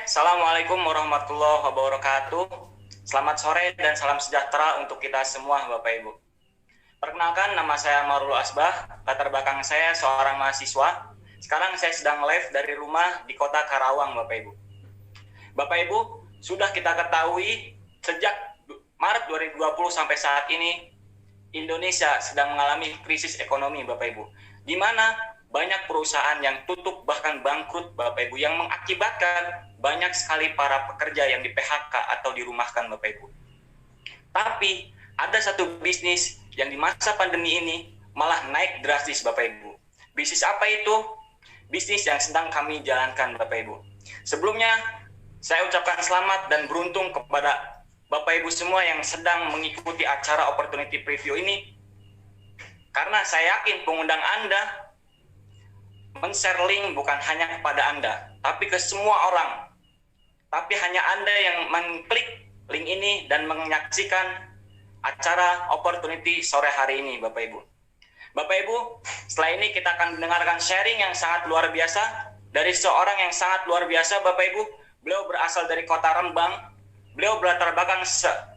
Assalamualaikum warahmatullahi wabarakatuh. Selamat sore dan salam sejahtera untuk kita semua, Bapak Ibu. Perkenalkan, nama saya Marul Asbah. Latar belakang saya seorang mahasiswa. Sekarang saya sedang live dari rumah di kota Karawang, Bapak Ibu. Bapak Ibu, sudah kita ketahui sejak Maret 2020 sampai saat ini, Indonesia sedang mengalami krisis ekonomi, Bapak Ibu, di mana banyak perusahaan yang tutup bahkan bangkrut, Bapak Ibu, yang mengakibatkan banyak sekali para pekerja yang di PHK atau dirumahkan, Bapak Ibu. Tapi ada satu bisnis yang di masa pandemi ini malah naik drastis, Bapak Ibu. Bisnis apa itu? Bisnis yang sedang kami jalankan, Bapak Ibu. Sebelumnya saya ucapkan selamat dan beruntung kepada Bapak Ibu semua yang sedang mengikuti acara Opportunity Preview ini, karena saya yakin pengundang Anda men-share link bukan hanya kepada Anda, tapi ke semua orang. Tapi hanya Anda yang mengklik link ini dan menyaksikan acara Opportunity sore hari ini, Bapak Ibu. Bapak Ibu, setelah ini kita akan mendengarkan sharing yang sangat luar biasa dari seorang yang sangat luar biasa, Bapak Ibu. Beliau berasal dari kota Rembang. Beliau berlatar belakang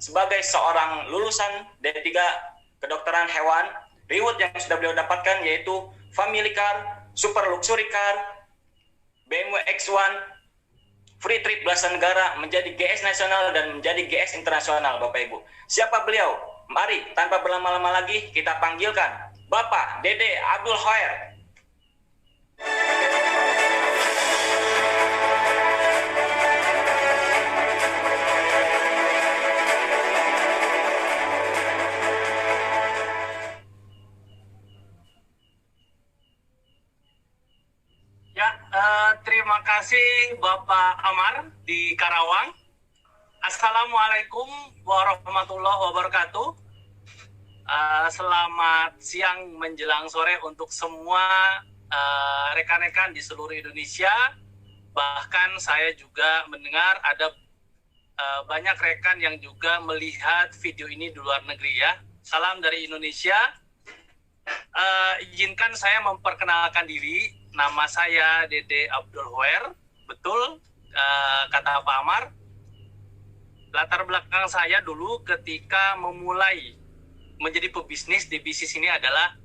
sebagai seorang lulusan D3 kedokteran hewan. Reward yang sudah beliau dapatkan yaitu family car, super luxury car, BMW X1, free trip belasan negara, menjadi GS nasional dan menjadi GS internasional, Bapak Ibu. Siapa beliau? Mari tanpa berlama-lama lagi kita panggilkan Bapak Dede Abdul Hoer. Terima kasih Bapak Amar di Karawang. Assalamualaikum warahmatullahi wabarakatuh. Selamat siang menjelang sore untuk semua rekan-rekan di seluruh Indonesia. Bahkan saya juga mendengar ada banyak rekan yang juga melihat video ini di luar negeri ya. Salam dari Indonesia. Izinkan saya memperkenalkan diri. Nama saya Dede Abdul Hoer, betul kata Pak Amar. Latar belakang saya dulu ketika memulai menjadi pebisnis di bisnis ini adalah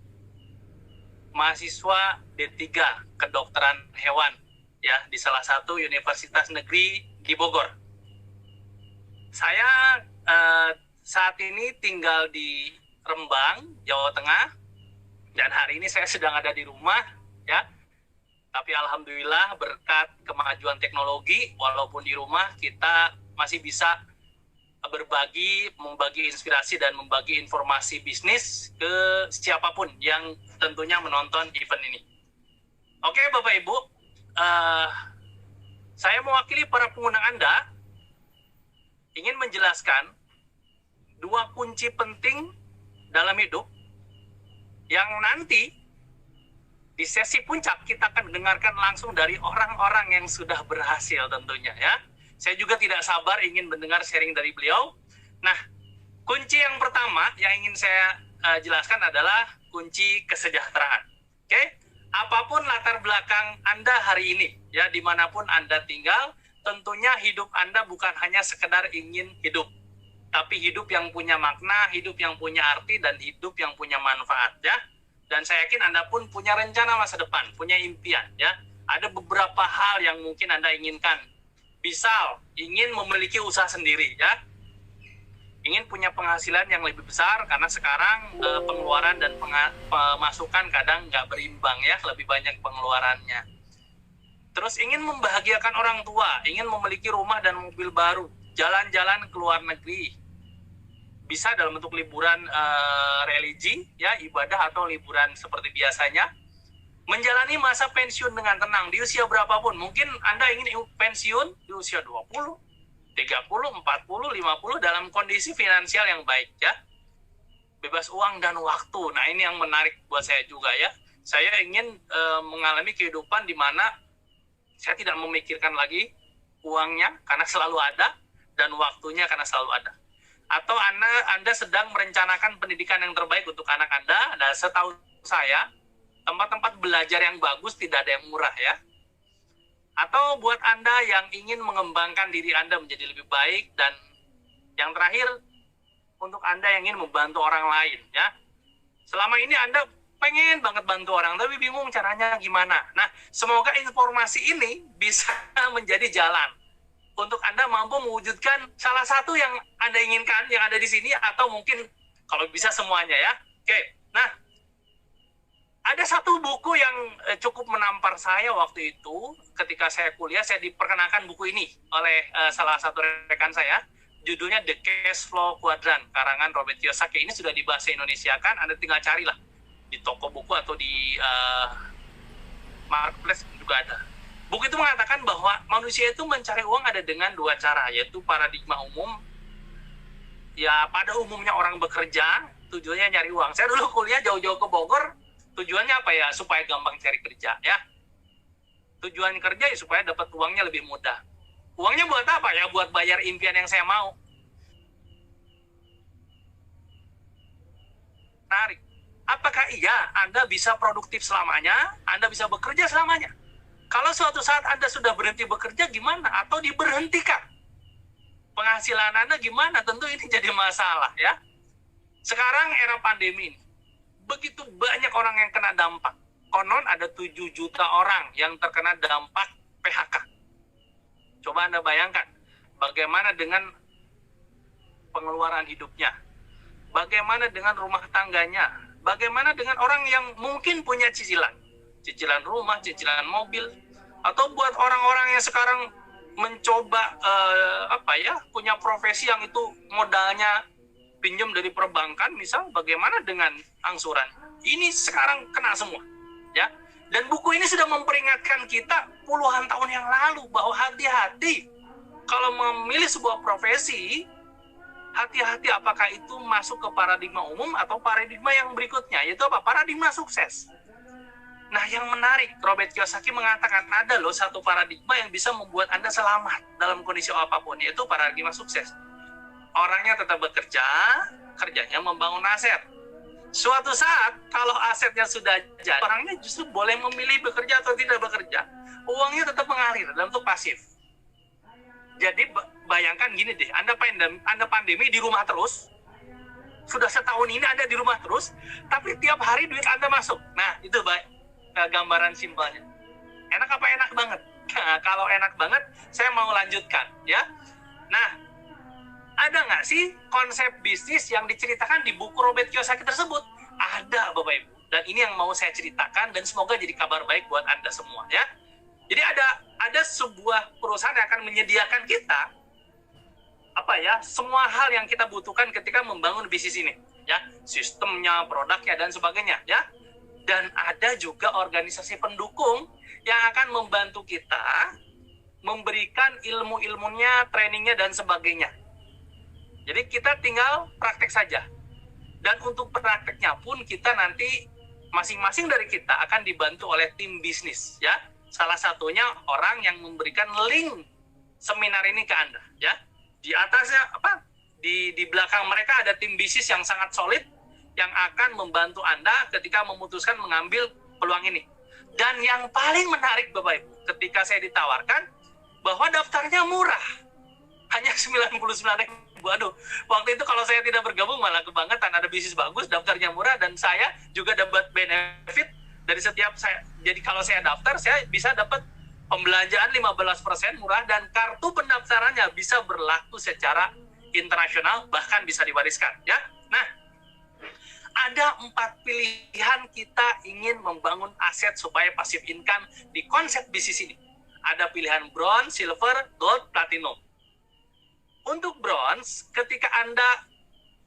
mahasiswa D3 kedokteran hewan ya di salah satu universitas negeri di Bogor. Saya saat ini tinggal di Rembang, Jawa Tengah, dan hari ini saya sedang ada di rumah ya. Tapi alhamdulillah berkat kemajuan teknologi, walaupun di rumah kita masih bisa membagi inspirasi dan membagi informasi bisnis ke siapapun yang tentunya menonton event ini. Oke Bapak Ibu, saya mewakili para pengguna Anda ingin menjelaskan dua kunci penting dalam hidup yang nanti di sesi puncak kita akan mendengarkan langsung dari orang-orang yang sudah berhasil tentunya ya. Saya juga tidak sabar ingin mendengar sharing dari beliau. Nah, kunci yang pertama yang ingin saya jelaskan adalah kunci kesejahteraan. Oke? Apapun latar belakang Anda hari ini, ya dimanapun Anda tinggal, tentunya hidup Anda bukan hanya sekedar ingin hidup, tapi hidup yang punya makna, hidup yang punya arti, dan hidup yang punya manfaat ya. Dan saya yakin Anda pun punya rencana masa depan, punya impian ya. Ada beberapa hal yang mungkin Anda inginkan. Misal, ingin memiliki usaha sendiri ya. Ingin punya penghasilan yang lebih besar karena sekarang pengeluaran dan pemasukan kadang nggak berimbang ya, lebih banyak pengeluarannya. Terus ingin membahagiakan orang tua, ingin memiliki rumah dan mobil baru, jalan-jalan ke luar negeri. Bisa dalam bentuk liburan religi, ya ibadah atau liburan seperti biasanya. Menjalani masa pensiun dengan tenang di usia berapapun. Mungkin Anda ingin pensiun di usia 20, 30, 40, 50 dalam kondisi finansial yang baik ya. Bebas uang dan waktu. Nah ini yang menarik buat saya juga ya. Saya ingin mengalami kehidupan di mana saya tidak memikirkan lagi uangnya karena selalu ada dan waktunya karena selalu ada. Atau Anda sedang merencanakan pendidikan yang terbaik untuk anak Anda, dan setahu saya, tempat-tempat belajar yang bagus tidak ada yang murah ya. Atau buat Anda yang ingin mengembangkan diri Anda menjadi lebih baik, dan yang terakhir untuk Anda yang ingin membantu orang lain, ya. Selama ini Anda pengen banget bantu orang, tapi bingung caranya gimana. Nah, semoga informasi ini bisa menjadi jalan untuk Anda mampu mewujudkan salah satu yang Anda inginkan yang ada di sini, atau mungkin kalau bisa semuanya, ya. Oke, nah, ada satu buku yang cukup menampar saya waktu itu ketika saya kuliah. Saya diperkenalkan buku ini oleh salah satu rekan saya. Judulnya The Cash Flow Quadrant, karangan Robert Kiyosaki. Ini sudah dibahasa Indonesia kan, Anda tinggal carilah di toko buku atau di marketplace juga ada. Buku itu mengatakan bahwa manusia itu mencari uang ada dengan dua cara, yaitu paradigma umum. Ya, pada umumnya orang bekerja, tujuannya nyari uang. Saya dulu kuliah jauh-jauh ke Bogor, tujuannya apa ya? Supaya gampang cari kerja, ya. Tujuan kerja ya supaya dapat uangnya lebih mudah. Uangnya buat apa ya? Buat bayar impian yang saya mau. Menarik. Apakah iya Anda bisa produktif selamanya? Anda bisa bekerja selamanya? Kalau suatu saat Anda sudah berhenti bekerja, gimana? Atau diberhentikan? Penghasilan Anda gimana? Tentu ini jadi masalah, ya. Sekarang era pandemi ini, begitu banyak orang yang kena dampak. Konon ada 7 juta orang yang terkena dampak PHK. Coba Anda bayangkan, bagaimana dengan pengeluaran hidupnya? Bagaimana dengan rumah tangganya? Bagaimana dengan orang yang mungkin punya cicilan? Cicilan rumah, cicilan mobil. Atau buat orang-orang yang sekarang mencoba punya profesi yang itu modalnya pinjam dari perbankan, misal, bagaimana dengan angsuran? Ini sekarang kena semua, ya. Dan buku ini sudah memperingatkan kita puluhan tahun yang lalu bahwa hati-hati kalau memilih sebuah profesi, hati-hati apakah itu masuk ke paradigma umum atau paradigma yang berikutnya, yaitu apa? Paradigma sukses. Nah, yang menarik, Robert Kiyosaki mengatakan ada loh satu paradigma yang bisa membuat Anda selamat dalam kondisi apapun, yaitu paradigma sukses. Orangnya tetap bekerja, kerjanya membangun aset. Suatu saat, kalau asetnya sudah jadi, orangnya justru boleh memilih bekerja atau tidak bekerja. Uangnya tetap mengalir dalam bentuk pasif. Jadi, bayangkan gini deh, Anda pandemi di rumah terus, sudah setahun ini Anda di rumah terus, tapi tiap hari duit Anda masuk. Nah, itu gambaran simpelnya. Enak apa enak banget? Nah, kalau enak banget, saya mau lanjutkan, ya. Nah, ada nggak sih konsep bisnis yang diceritakan di buku Robert Kiyosaki tersebut? Ada, Bapak Ibu. Dan ini yang mau saya ceritakan, dan semoga jadi kabar baik buat Anda semua, ya. Jadi ada sebuah perusahaan yang akan menyediakan kita semua hal yang kita butuhkan ketika membangun bisnis ini, ya. Sistemnya, produknya, dan sebagainya, ya. Dan ada juga organisasi pendukung yang akan membantu kita memberikan ilmu-ilmunya, trainingnya, dan sebagainya. Jadi kita tinggal praktek saja. Dan untuk prakteknya pun kita nanti masing-masing dari kita akan dibantu oleh tim bisnis, ya. Salah satunya orang yang memberikan link seminar ini ke Anda, ya. Di atasnya di belakang mereka ada tim bisnis yang sangat solid yang akan membantu Anda ketika memutuskan mengambil peluang ini. Dan yang paling menarik, Bapak Ibu, ketika saya ditawarkan bahwa daftarnya murah. Hanya 99.000. Waduh, waktu itu kalau saya tidak bergabung malah kebangetan, ada bisnis bagus, daftarnya murah, dan saya juga dapat benefit dari setiap saya. Jadi kalau saya daftar, saya bisa dapat pembelanjaan 15% murah, dan kartu pendaftarannya bisa berlaku secara internasional, bahkan bisa diwariskan, ya. Nah, ada 4 pilihan kita ingin membangun aset supaya passive income di konsep bisnis ini. Ada pilihan bronze, silver, gold, platinum. Untuk bronze, ketika Anda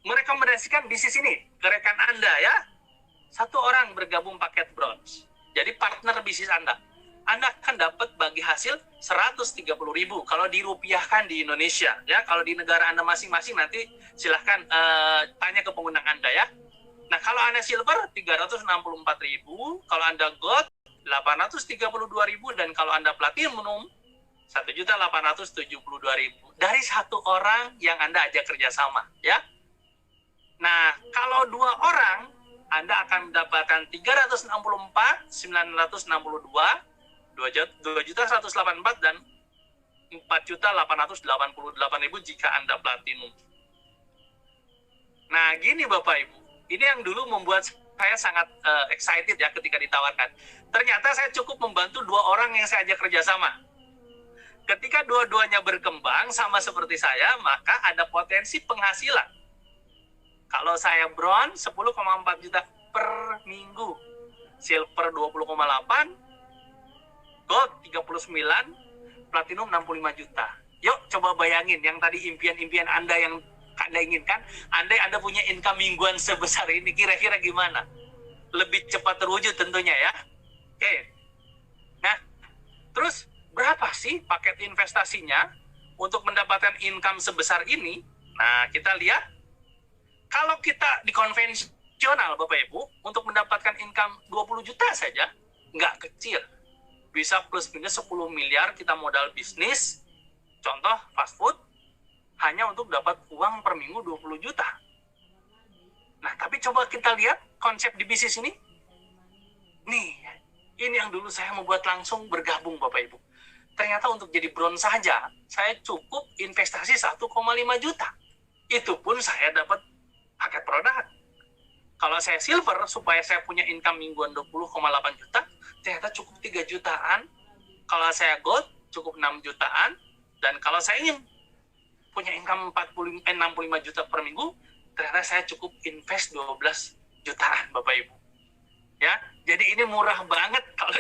merekomendasikan bisnis ini ke rekan Anda, ya, 1 orang bergabung paket bronze. Jadi partner bisnis Anda akan dapat bagi hasil 130.000 kalau dirupiahkan di Indonesia, ya. Kalau di negara Anda masing-masing nanti silahkan tanya ke pengundang Anda, ya. Nah, kalau Anda silver 364.000, kalau Anda gold 832.000, dan kalau Anda platinum 1.872.000 dari 1 orang yang Anda ajak kerjasama, ya. Nah, kalau 2 orang, Anda akan mendapatkan 364.962, 2.184 dan 4.888.000 jika Anda platinum. Nah, gini Bapak Ibu, ini yang dulu membuat saya sangat excited ya ketika ditawarkan. Ternyata saya cukup membantu 2 orang yang saya ajak kerjasama. Ketika dua-duanya berkembang sama seperti saya, maka ada potensi penghasilan. Kalau saya bronze 10,4 juta per minggu, silver 20,8, gold 39, platinum 65 juta. Yuk coba bayangin yang tadi impian-impian Anda yang Anda inginkan, andai Anda punya income mingguan sebesar ini, kira-kira gimana? Lebih cepat terwujud tentunya ya. Oke. Nah, terus berapa sih paket investasinya untuk mendapatkan income sebesar ini? Nah, kita lihat. Kalau kita di konvensional, Bapak Ibu, untuk mendapatkan income 20 juta saja, nggak kecil. Bisa plus minus 10 miliar kita modal bisnis, contoh fast food, hanya untuk dapat uang per minggu 20 juta. Nah, tapi coba kita lihat konsep di bisnis ini. Nih, ini yang dulu saya membuat langsung bergabung, Bapak Ibu. Ternyata untuk jadi bronze saja, saya cukup investasi 1,5 juta. Itu pun saya dapat paket produk. Kalau saya silver, supaya saya punya income mingguan 20,8 juta, ternyata cukup 3 jutaan. Kalau saya gold, cukup 6 jutaan. Dan kalau saya ingin punya income 65 juta per minggu, ternyata saya cukup invest 12 jutaan, Bapak Ibu. Ya, jadi ini murah banget kalau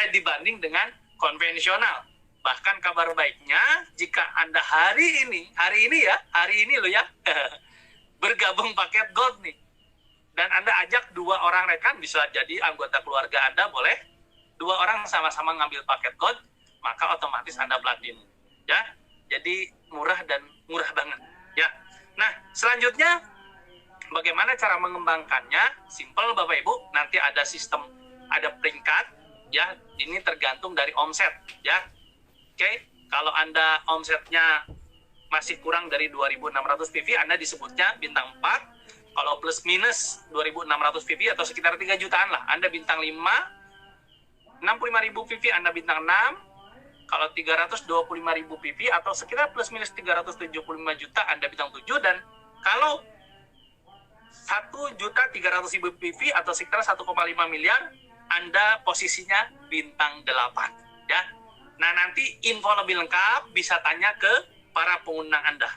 dibanding dengan konvensional. Bahkan kabar baiknya, jika Anda hari ini loh ya, bergabung paket gold nih, dan Anda ajak 2 orang rekan, bisa jadi anggota keluarga Anda, boleh 2 orang sama-sama ngambil paket gold, maka otomatis Anda platinum. Ya, jadi murah banget ya. Nah, selanjutnya bagaimana cara mengembangkannya? Simple Bapak Ibu, nanti ada sistem, ada peringkat ya. Ini tergantung dari omset ya. Oke, kalau Anda omsetnya masih kurang dari 2.600 PV, Anda disebutnya bintang 4. Kalau plus minus 2.600 PV atau sekitar 3 jutaan lah, Anda bintang 5. 65.000 PV Anda bintang 6. Kalau 325.000 PV atau sekitar plus minus 375 juta, Anda bintang 7. Dan kalau 1.300.000 PV atau sekitar 1,5 miliar, Anda posisinya bintang 8. Ya. Nah, nanti info lebih lengkap bisa tanya ke para pengundang Anda.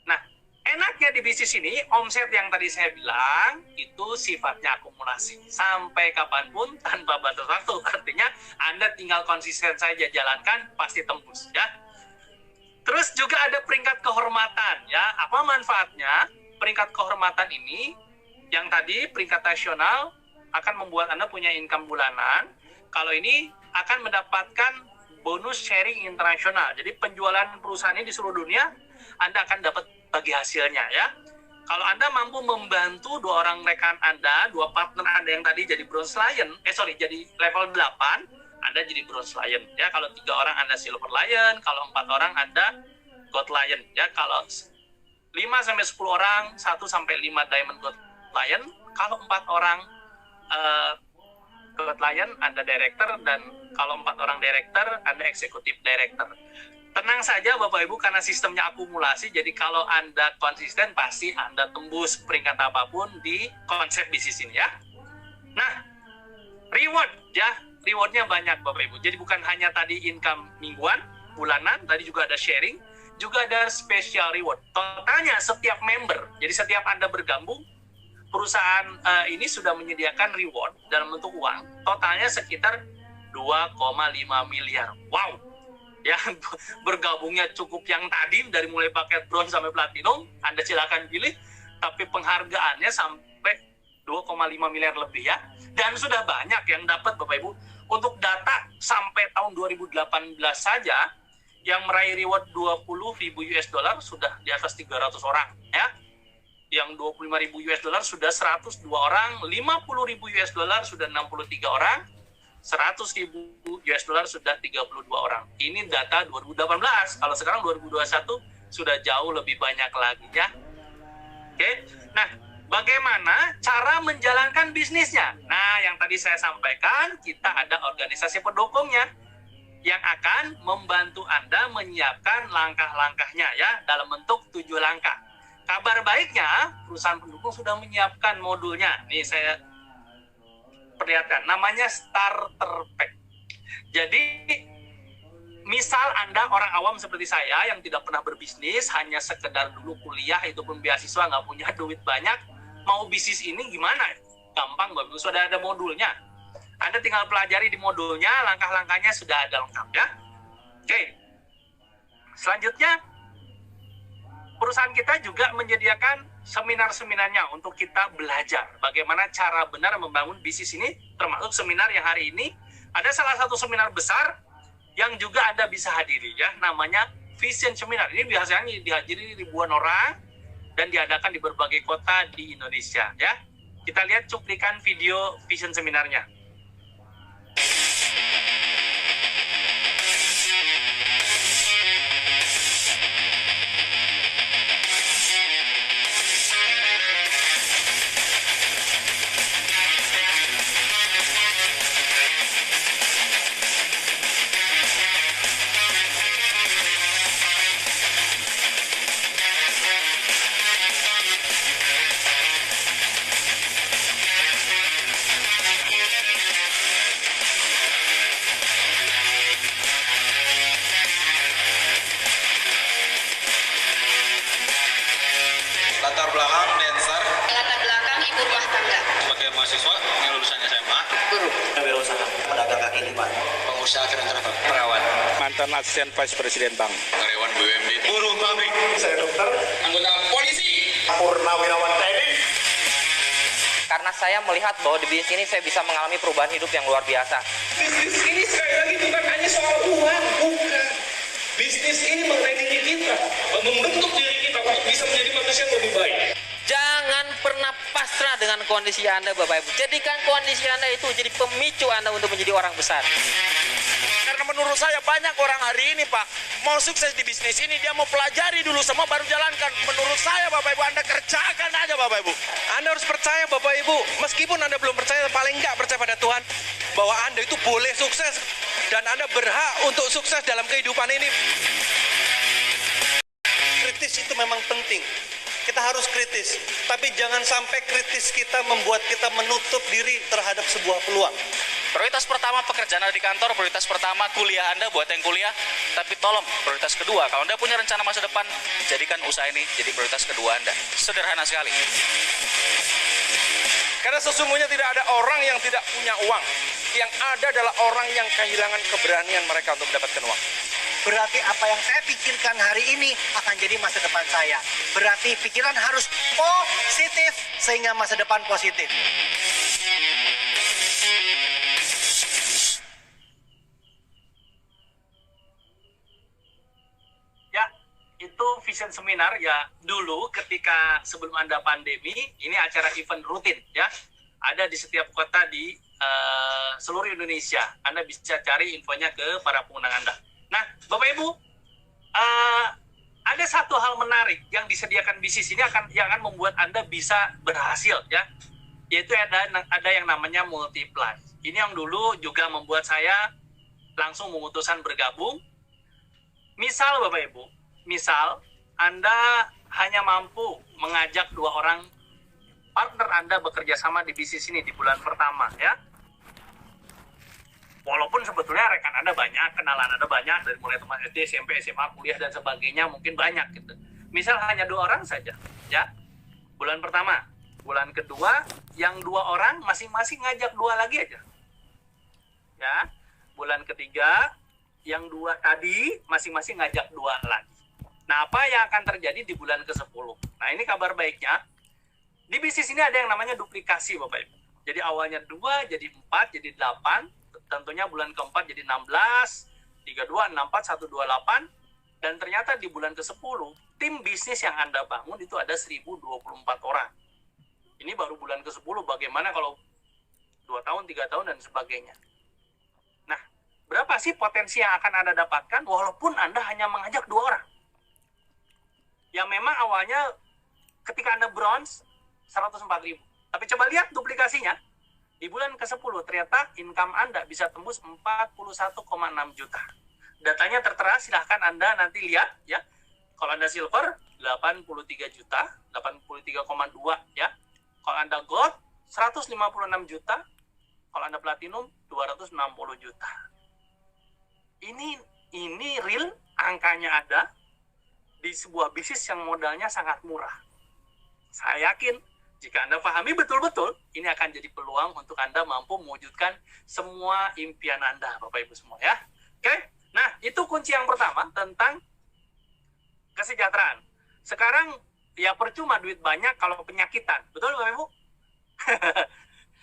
Nah, enaknya di bisnis ini, omset yang tadi saya bilang, itu sifatnya akumulasi. Sampai kapanpun tanpa batas waktu. Artinya, Anda tinggal konsisten saja jalankan, pasti tembus. Ya. Terus juga ada peringkat kehormatan. Ya. Apa manfaatnya? Peringkat kehormatan ini, yang tadi peringkat nasional, akan membuat Anda punya income bulanan. Kalau ini akan mendapatkan bonus sharing internasional. Jadi penjualan perusahaan ini di seluruh dunia, Anda akan dapat bagi hasilnya ya. Kalau Anda mampu membantu 2 orang rekan Anda, 2 partner Anda yang tadi jadi bronze lion, jadi level 8, Anda jadi bronze lion ya. Kalau 3 orang Anda silver lion, kalau 4 orang Anda gold lion ya. Kalau 5 sampai 10 orang, 1 sampai 5 diamond gold lion. Kalau 4 orang gold lion, Anda director, dan kalau 4 orang director, Anda eksekutif director. Tenang saja Bapak Ibu, karena sistemnya akumulasi, jadi kalau Anda konsisten, pasti Anda tembus peringkat apapun di konsep bisnis ini ya. Nah, reward ya, rewardnya banyak Bapak Ibu. Jadi bukan hanya tadi income mingguan, bulanan, tadi juga ada sharing, juga ada special reward. Totalnya setiap member, jadi setiap Anda bergabung, perusahaan ini sudah menyediakan reward dalam bentuk uang, totalnya sekitar 2,5 miliar. Wow, ya bergabungnya cukup yang tadi, dari mulai paket bronze sampai platinum, Anda silakan pilih, tapi penghargaannya sampai 2,5 miliar lebih ya. Dan sudah banyak yang dapat Bapak Ibu. Untuk data sampai tahun 2018 saja, yang meraih reward 20.000 US dollar sudah di atas 300 orang ya. Yang 25.000 US dollar sudah 102 orang, 50.000 US dollar sudah 63 orang, 100.000 US dollar sudah 32 orang. Ini data 2018. Kalau sekarang 2021 sudah jauh lebih banyak lagi ya. Oke. Nah, bagaimana cara menjalankan bisnisnya. Nah, yang tadi saya sampaikan, kita ada organisasi pendukungnya yang akan membantu Anda menyiapkan langkah-langkahnya ya, dalam bentuk 7 langkah. Kabar baiknya, perusahaan pendukung sudah menyiapkan modulnya. Nih saya perlihatkan, namanya Starter Pack. Jadi, misal Anda orang awam seperti saya yang tidak pernah berbisnis, hanya sekedar dulu kuliah, itu pun beasiswa, nggak punya duit banyak, mau bisnis ini gimana? Gampang, bagus, sudah ada modulnya. Anda tinggal pelajari di modulnya, langkah-langkahnya sudah ada lengkap ya. Oke. Selanjutnya, perusahaan kita juga menyediakan seminar-seminarnya untuk kita belajar bagaimana cara benar membangun bisnis ini, termasuk seminar yang hari ini ada salah satu seminar besar yang juga Anda bisa hadiri ya, namanya Vision Seminar. Ini biasanya dihadiri ribuan orang dan diadakan di berbagai kota di Indonesia ya. Kita lihat cuplikan video Vision Seminarnya. Latar belakang dancer, Latar belakang ibu rumah tangga. sebagai mahasiswa yang lulusan SMA, Guru. wirausaha, pedagang kaki lima, pengusaha keren travel, perawat, mantan asisten vice presiden bank, karyawan BUMD, buruh pabrik, saya dokter, anggota polisi, purnawirawan TNI. Karena saya melihat bahwa di bisnis ini saya bisa mengalami perubahan hidup yang luar biasa. Bisnis ini sekali lagi bukan hanya soal uang, bukan. Bisnis ini mengenai diri kita, membentuk diri kita untuk bisa menjadi manusia yang lebih baik. Jangan pernah pasrah dengan kondisi Anda, Bapak Ibu. Jadikan kondisi Anda itu jadi pemicu Anda untuk menjadi orang besar. Karena menurut saya banyak orang hari ini Pak, mau sukses di bisnis ini, dia mau pelajari dulu semua baru jalankan. Menurut saya Bapak Ibu, Anda kerjakan aja Bapak Ibu. Anda harus percaya Bapak Ibu, meskipun Anda belum percaya, paling enggak percaya pada Tuhan, bahwa Anda itu boleh sukses, dan Anda berhak untuk sukses dalam kehidupan ini. Kritis itu memang penting. Kita harus kritis, tapi jangan sampai kritis kita membuat kita menutup diri terhadap sebuah peluang. Prioritas pertama pekerjaan Anda di kantor, prioritas pertama kuliah Anda buat yang kuliah. Tapi tolong, prioritas kedua, kalau Anda punya rencana masa depan, jadikan usaha ini jadi prioritas kedua Anda. Sederhana sekali. Karena sesungguhnya tidak ada orang yang tidak punya uang. Yang ada adalah orang yang kehilangan keberanian mereka untuk mendapatkan uang. Berarti apa yang saya pikirkan hari ini akan jadi masa depan saya. Berarti pikiran harus positif sehingga masa depan positif. Ya, itu Vision Seminar ya. Dulu ketika sebelum Anda pandemi, ini acara event rutin ya. Ada di setiap kota di seluruh Indonesia. Anda bisa cari infonya ke para pengundang Anda. Nah, Bapak Ibu, ada satu hal menarik yang disediakan bisnis ini yang akan membuat Anda bisa berhasil ya. Yaitu ada yang namanya multiply. Ini yang dulu juga membuat saya langsung memutuskan bergabung. Misal Bapak Ibu, misal Anda hanya mampu mengajak 2 orang partner Anda bekerja sama di bisnis ini di bulan pertama ya. Walaupun sebetulnya rekan Anda banyak, kenalan Anda banyak, dari mulai teman SD, SMP, SMA, kuliah, dan sebagainya, mungkin banyak gitu. Misal hanya 2 orang saja, ya. Bulan pertama. Bulan kedua, yang 2 orang masing-masing ngajak 2 lagi aja. Ya. Bulan ketiga, yang 2 tadi masing-masing ngajak 2 lagi. Nah, apa yang akan terjadi di bulan ke-10? Nah, ini kabar baiknya. Di bisnis ini ada yang namanya duplikasi, Bapak Ibu. Jadi awalnya 2, jadi 4, jadi 8. Tentunya bulan keempat jadi 16, 32, 64, 128, dan ternyata di bulan ke-10, tim bisnis yang Anda bangun itu ada 1024 orang. Ini baru bulan ke-10, bagaimana kalau 2 tahun, 3 tahun, dan sebagainya. Nah, berapa sih potensi yang akan Anda dapatkan walaupun Anda hanya mengajak 2 orang? Yang memang awalnya ketika Anda bronze, 104.000. Tapi coba lihat duplikasinya. Di bulan ke-10 ternyata income Anda bisa tembus 41,6 juta. Datanya tertera, silahkan Anda nanti lihat ya. Kalau Anda silver 83 juta, 83,2 ya. Kalau Anda gold 156 juta, kalau Anda platinum 260 juta. Ini real, angkanya ada di sebuah bisnis yang modalnya sangat murah. Saya yakin jika Anda pahami betul-betul, ini akan jadi peluang untuk Anda mampu mewujudkan semua impian Anda, Bapak Ibu semua ya. Oke, nah itu kunci yang pertama tentang kesejahteraan. Sekarang ya percuma duit banyak kalau penyakitan, betul Bapak Ibu?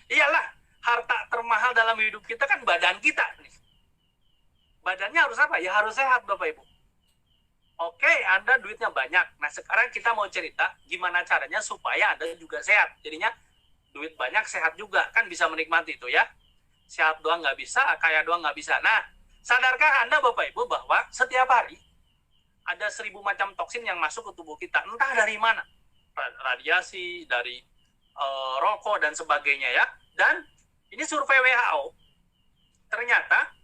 Iyalah, harta termahal dalam hidup kita kan badan kita nih. Badannya harus apa? Ya harus sehat Bapak Ibu. Oke, Anda duitnya banyak. Nah, sekarang kita mau cerita gimana caranya supaya Anda juga sehat. Jadinya, duit banyak, sehat juga. Kan bisa menikmati itu ya. Sehat doang nggak bisa, kaya doang nggak bisa. Nah, sadarkah Anda Bapak Ibu bahwa setiap hari ada 1000 macam toksin yang masuk ke tubuh kita. Entah dari mana. Radiasi, dari rokok, dan sebagainya ya. Dan ini survei WHO. Ternyata,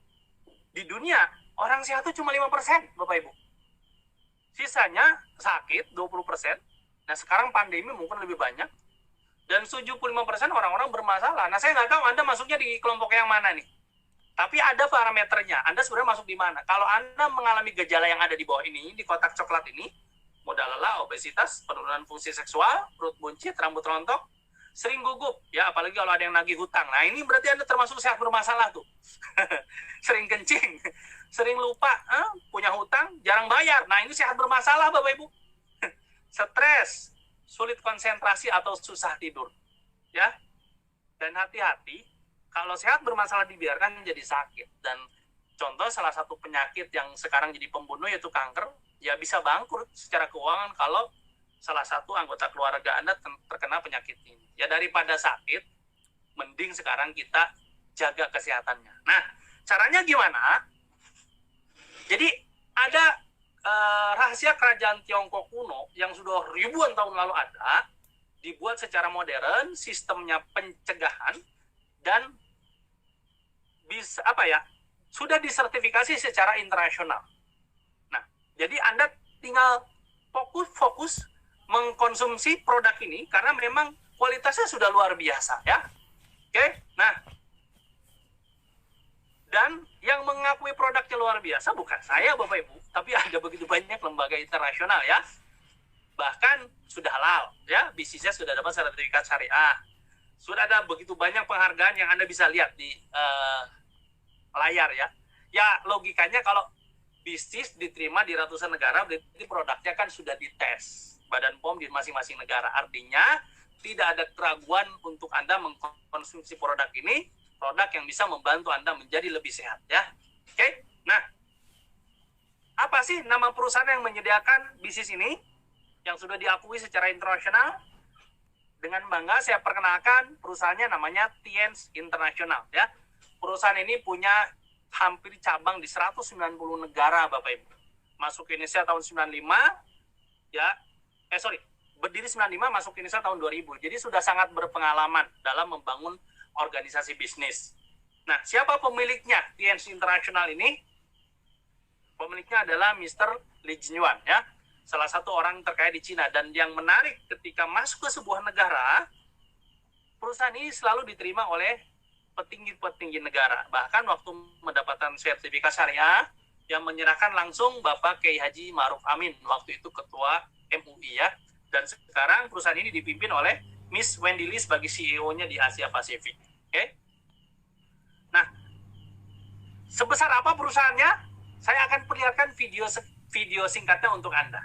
di dunia, orang sehat itu cuma 5%, Bapak Ibu. Sisanya sakit 20%. Nah sekarang pandemi mungkin lebih banyak. Dan 75% orang-orang bermasalah. Nah saya nggak tahu Anda masuknya di kelompok yang mana nih. Tapi ada parameternya. Anda sebenarnya masuk di mana. Kalau Anda mengalami gejala yang ada di bawah ini, di kotak coklat ini, modal lelah, obesitas, penurunan fungsi seksual, perut buncit, rambut rontok, sering gugup. Ya apalagi kalau ada yang nagih hutang. Nah ini berarti Anda termasuk sehat bermasalah tuh. Sering kencing. Sering lupa, punya hutang, jarang bayar. Nah, ini sehat bermasalah, Bapak Ibu. Stres, sulit konsentrasi atau susah tidur. Ya. Dan hati-hati, kalau sehat bermasalah dibiarkan jadi sakit. Dan contoh salah satu penyakit yang sekarang jadi pembunuh yaitu kanker, ya bisa bangkrut secara keuangan kalau salah satu anggota keluarga Anda terkena penyakit ini. Ya daripada sakit, mending sekarang kita jaga kesehatannya. Nah, caranya gimana? Jadi ada rahasia kerajaan Tiongkok kuno yang sudah ribuan tahun lalu ada, dibuat secara modern, sistemnya pencegahan dan bisa sudah disertifikasi secara internasional. Nah, jadi Anda tinggal fokus mengkonsumsi produk ini karena memang kualitasnya sudah luar biasa ya. Oke, nah. Dan yang mengakui produknya luar biasa bukan saya Bapak Ibu, tapi ada begitu banyak lembaga internasional ya. Bahkan sudah halal ya, bisnisnya sudah dapat sertifikat syariah. Sudah ada begitu banyak penghargaan yang Anda bisa lihat di layar ya. Ya logikanya kalau bisnis diterima di ratusan negara berarti produknya kan sudah dites Badan POM di masing-masing negara. Artinya tidak ada keraguan untuk Anda mengkonsumsi produk ini, produk yang bisa membantu Anda menjadi lebih sehat ya. Oke. Nah, apa sih nama perusahaan yang menyediakan bisnis ini yang sudah diakui secara internasional? Dengan bangga saya perkenalkan perusahaannya namanya Tiens International ya. Perusahaan ini punya hampir cabang di 190 negara Bapak Ibu. Masuk ke Indonesia tahun 95 ya. Berdiri 95 masuk ke Indonesia tahun 2000. Jadi sudah sangat berpengalaman dalam membangun organisasi bisnis. Nah, siapa pemiliknya Tiens International ini? Pemiliknya adalah Mr. Li Jinyuan ya. Salah satu orang terkaya di Cina. Dan yang menarik ketika masuk ke sebuah negara, perusahaan ini selalu diterima oleh petinggi-petinggi negara. Bahkan waktu mendapatkan sertifikat syariah, yang menyerahkan langsung Bapak Kiai Haji Ma'ruf Amin. Waktu itu Ketua MUI ya. Dan sekarang perusahaan ini dipimpin oleh Miss Wendy Lee sebagai CEO-nya di Asia Pasifik. Oke. Nah, sebesar apa perusahaannya? Saya akan perlihatkan video singkatnya untuk Anda.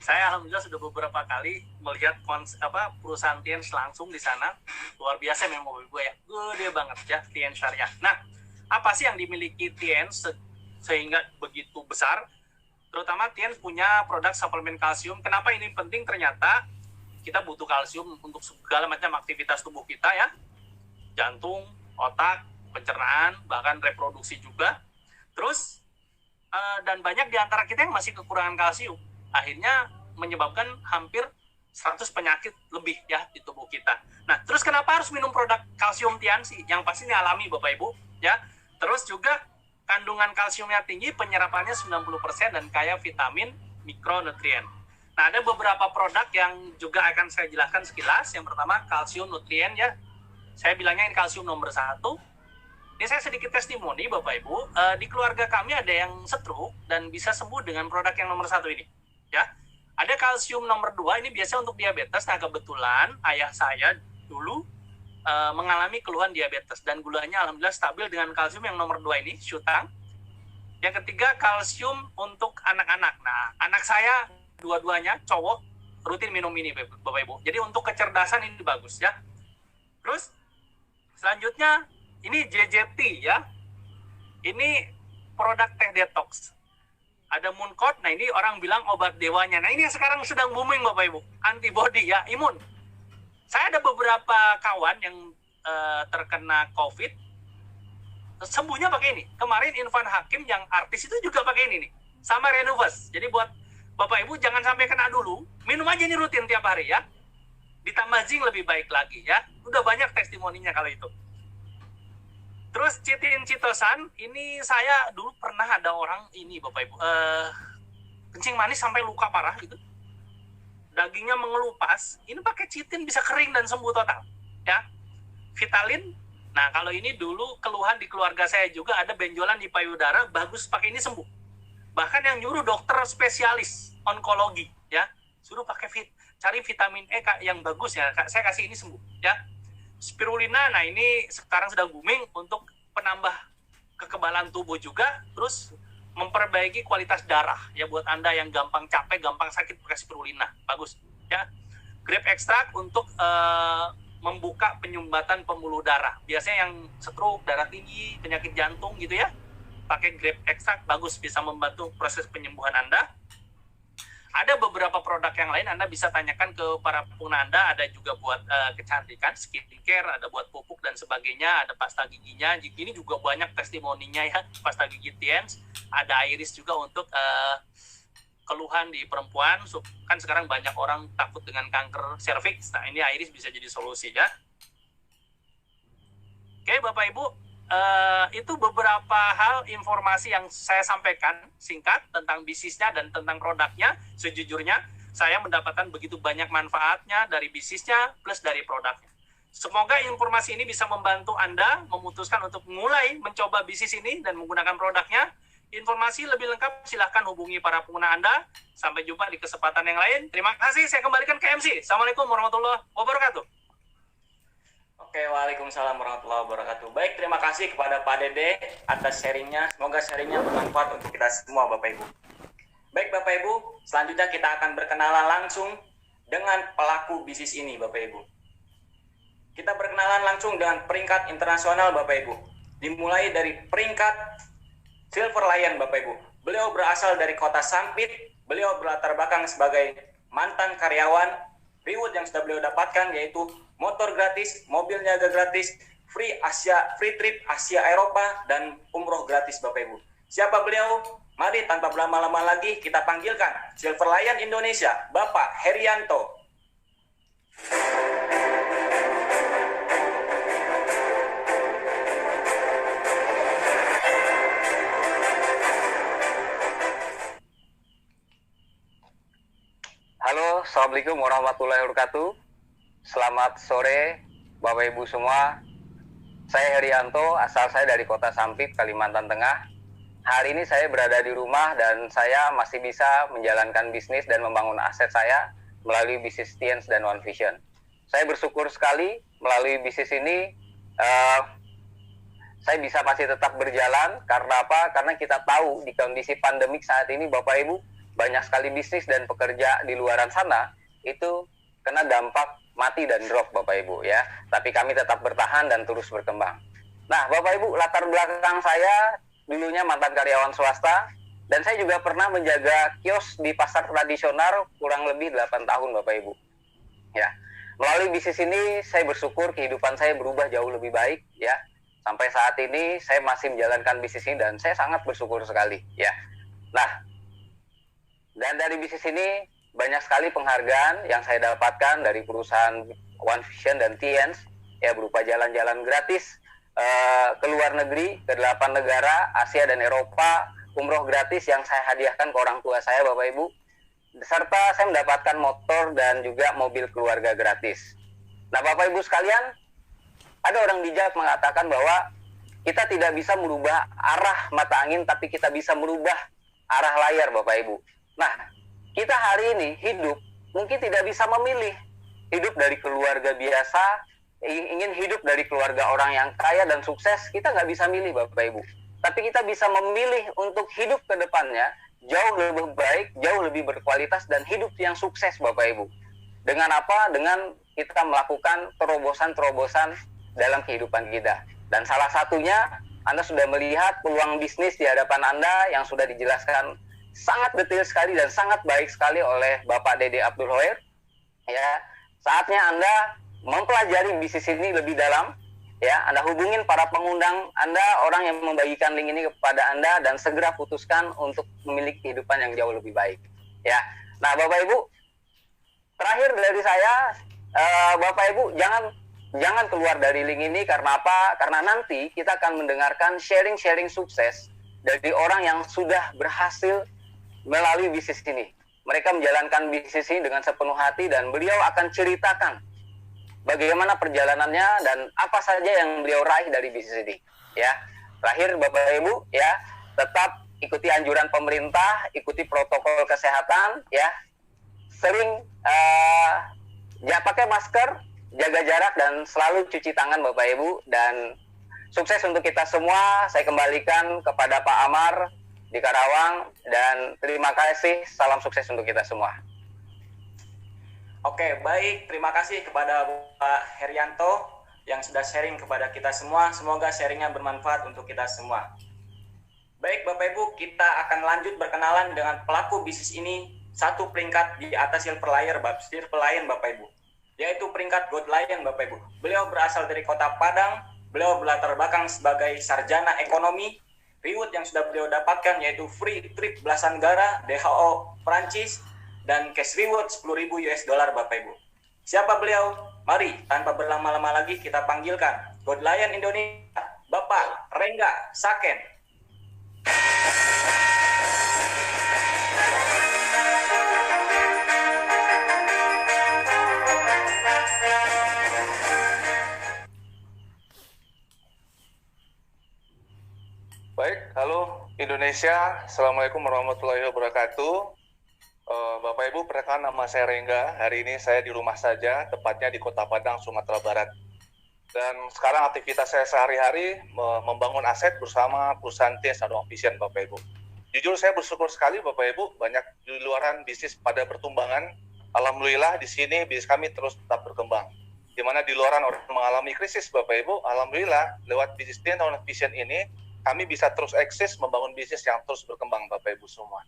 Saya alhamdulillah sudah beberapa kali melihat perusahaan Tiens langsung di sana. Luar biasa memang Bapak Ibu ya, gede banget ya Tiens Syariah. Nah, apa sih yang dimiliki Tiens sehingga begitu besar? Terutama Tiens punya produk suplemen kalsium. Kenapa ini penting? Ternyata kita butuh kalsium untuk segala macam aktivitas tubuh kita ya, jantung, otak, pencernaan, bahkan reproduksi juga. Terus dan banyak di antara kita yang masih kekurangan kalsium, akhirnya menyebabkan hampir 100 penyakit lebih ya di tubuh kita. Nah, terus kenapa harus minum produk kalsium Tiansi? Yang pasti ini alami Bapak Ibu ya. Terus juga kandungan kalsiumnya tinggi, penyerapannya 90% dan kaya vitamin, mikronutrien. Nah, ada beberapa produk yang juga akan saya jelaskan sekilas. Yang pertama kalsium nutrien ya. Saya bilangnya ini kalsium nomor 1. Ini saya sedikit testimoni Bapak Ibu, di keluarga kami ada yang stroke dan bisa sembuh dengan produk yang nomor 1 ini ya. Ada kalsium nomor 2, ini biasanya untuk diabetes. Nah, kebetulan ayah saya dulu mengalami keluhan diabetes dan gulanya alhamdulillah stabil dengan kalsium yang nomor 2 ini, Shutang. Yang ketiga kalsium untuk anak-anak. Nah, anak saya dua-duanya cowok rutin minum ini Bapak Ibu. Jadi untuk kecerdasan ini bagus ya. Terus selanjutnya ini JJT ya. Ini produk teh detox. Ada Mooncott. Nah, ini orang bilang obat dewanya. Nah, ini yang sekarang sedang booming Bapak Ibu. Antibody ya, imun. Saya ada beberapa kawan yang terkena COVID. Sembuhnya pakai ini. Kemarin Irfan Hakim yang artis itu juga pakai ini nih. Sama Renuvus. Jadi buat Bapak Ibu jangan sampai kena dulu. Minum aja ini rutin tiap hari ya. Ditambah zinc lebih baik lagi ya. Udah banyak testimoninya kalau itu. Terus Citin Citosan, ini saya dulu pernah ada orang ini Bapak Ibu, kencing manis sampai luka parah gitu. Dagingnya mengelupas, ini pakai Citin bisa kering dan sembuh total. Ya. Vitalin, nah kalau ini dulu keluhan di keluarga saya juga ada benjolan di payudara, bagus pakai ini sembuh. Bahkan yang nyuruh dokter spesialis onkologi ya, suruh pakai cari vitamin E yang bagus ya, saya kasih ini sembuh ya. Spirulina, nah ini sekarang sedang booming untuk penambah kekebalan tubuh juga, terus memperbaiki kualitas darah ya buat Anda yang gampang capek, gampang sakit pakai spirulina, bagus ya. Grape extract untuk membuka penyumbatan pembuluh darah. Biasanya yang stroke, darah tinggi, penyakit jantung gitu ya, pakai grape extract bagus, bisa membantu proses penyembuhan Anda. Ada beberapa produk yang lain Anda bisa tanyakan ke para pengguna Anda, ada juga buat kecantikan, skincare, ada buat pupuk dan sebagainya, ada pasta giginya. Ini juga banyak testimoninya ya, pasta gigi Tiens. Ada iris juga untuk keluhan di perempuan, kan sekarang banyak orang takut dengan kanker serviks. Nah, ini iris bisa jadi solusi ya. Oke, Bapak Ibu, itu beberapa hal informasi yang saya sampaikan singkat tentang bisnisnya dan tentang produknya. Sejujurnya saya mendapatkan begitu banyak manfaatnya dari bisnisnya plus dari produknya. Semoga informasi ini bisa membantu Anda memutuskan untuk mulai mencoba bisnis ini dan menggunakan produknya. Informasi lebih lengkap silahkan hubungi para pengguna Anda. Sampai jumpa di kesempatan yang lain. Terima kasih, saya kembalikan ke MC. Assalamualaikum warahmatullahi wabarakatuh. Oke, waalaikumsalam warahmatullahi wabarakatuh. Baik, terima kasih kepada Pak Dede atas sharingnya. Semoga sharingnya bermanfaat untuk kita semua, Bapak Ibu. Baik, Bapak Ibu, selanjutnya kita akan berkenalan langsung dengan pelaku bisnis ini, Bapak Ibu. Kita berkenalan langsung dengan peringkat internasional, Bapak Ibu. Dimulai dari peringkat Silver Lion, Bapak Ibu. Beliau berasal dari kota Sampit. Beliau berlatar belakang sebagai mantan karyawan. Reward yang sudah beliau dapatkan yaitu motor gratis, mobil niaga gratis, free trip Asia Eropa, dan umroh gratis, Bapak Ibu. Siapa beliau? Mari tanpa berlama-lama lagi kita panggilkan Silver Lion Indonesia, Bapak Herianto. Halo, Assalamualaikum warahmatullahi wabarakatuh. Selamat sore, Bapak Ibu semua. Saya Herianto, asal saya dari kota Sampit, Kalimantan Tengah. Hari ini saya berada di rumah dan saya masih bisa menjalankan bisnis dan membangun aset saya melalui bisnis Tiens dan One Vision. Saya bersyukur sekali melalui bisnis ini, saya bisa masih tetap berjalan. Karena apa? Karena kita tahu di kondisi pandemik saat ini, Bapak Ibu, banyak sekali bisnis dan pekerja di luaran sana itu kena dampak mati dan drop Bapak Ibu ya. Tapi kami tetap bertahan dan terus berkembang. Nah Bapak Ibu, latar belakang saya dulunya mantan karyawan swasta dan saya juga pernah menjaga kios di pasar tradisional kurang lebih 8 tahun Bapak Ibu. Ya. Melalui bisnis ini saya bersyukur kehidupan saya berubah jauh lebih baik ya. Sampai saat ini saya masih menjalankan bisnis ini dan saya sangat bersyukur sekali ya. Nah, dan dari bisnis ini banyak sekali penghargaan yang saya dapatkan dari perusahaan One Vision dan TNS ya, berupa jalan-jalan gratis ke luar negeri, ke 8 negara Asia dan Eropa, umroh gratis yang saya hadiahkan ke orang tua saya Bapak Ibu, serta saya mendapatkan motor dan juga mobil keluarga gratis. Nah Bapak Ibu sekalian, ada orang bijak mengatakan bahwa kita tidak bisa merubah arah mata angin, tapi kita bisa merubah arah layar Bapak Ibu. Nah, kita hari ini hidup mungkin tidak bisa memilih hidup dari keluarga biasa, ingin hidup dari keluarga orang yang kaya dan sukses, kita nggak bisa milih Bapak Ibu. Tapi kita bisa memilih untuk hidup ke depannya jauh lebih baik, jauh lebih berkualitas, dan hidup yang sukses Bapak Ibu. Dengan apa? Dengan kita melakukan terobosan-terobosan dalam kehidupan kita. Dan salah satunya, Anda sudah melihat peluang bisnis di hadapan Anda yang sudah dijelaskan sangat detail sekali dan sangat baik sekali oleh Bapak Dede Abdul Hoer. Ya, saatnya Anda mempelajari bisnis ini lebih dalam. Ya, Anda hubungin para pengundang Anda, orang yang membagikan link ini kepada Anda, dan segera putuskan untuk memiliki kehidupan yang jauh lebih baik. Ya, nah Bapak Ibu, terakhir dari saya, Bapak Ibu jangan keluar dari link ini. Karena apa? Karena nanti kita akan mendengarkan sharing-sharing sukses dari orang yang sudah berhasil melalui bisnis ini. Mereka menjalankan bisnis ini dengan sepenuh hati dan beliau akan ceritakan bagaimana perjalanannya dan apa saja yang beliau raih dari bisnis ini. Ya, terakhir Bapak Ibu ya, tetap ikuti anjuran pemerintah, ikuti protokol kesehatan ya, sering pakai masker, jaga jarak, dan selalu cuci tangan Bapak Ibu. Dan sukses untuk kita semua. Saya kembalikan kepada Pak Amar di Karawang, dan terima kasih, salam sukses untuk kita semua. Oke, baik. Terima kasih kepada Pak Herianto yang sudah sharing kepada kita semua. Semoga sharingnya bermanfaat untuk kita semua. Baik, Bapak Ibu, kita akan lanjut berkenalan dengan pelaku bisnis ini satu peringkat di atas Silver Lion, Bapak Ibu. Yaitu peringkat Gold Lion, Bapak Ibu. Beliau berasal dari Kota Padang. Beliau berlatar belakang sebagai sarjana ekonomi. Reward yang sudah beliau dapatkan yaitu free trip belasan negara, DHO Prancis, dan cash reward 10.000 US dollar Bapak Ibu. Siapa beliau? Mari tanpa berlama-lama lagi kita panggilkan Gold Lion Indonesia, Bapak Rengga Saken. Baik, halo Indonesia, Assalamualaikum warahmatullahi wabarakatuh. Bapak Ibu, perkenalkan nama saya Rengga. Hari ini saya di rumah saja, tepatnya di Kota Padang, Sumatera Barat. Dan sekarang aktivitas saya sehari-hari membangun aset bersama perusahaan TNS dan One Vision, Bapak Ibu. Jujur saya bersyukur sekali Bapak Ibu, banyak di luaran bisnis pada pertumbangan. Alhamdulillah di sini bisnis kami terus tetap berkembang. Di mana di luaran orang mengalami krisis Bapak Ibu, alhamdulillah lewat bisnis TNS dan One Vision ini kami bisa terus eksis membangun bisnis yang terus berkembang Bapak Ibu semua.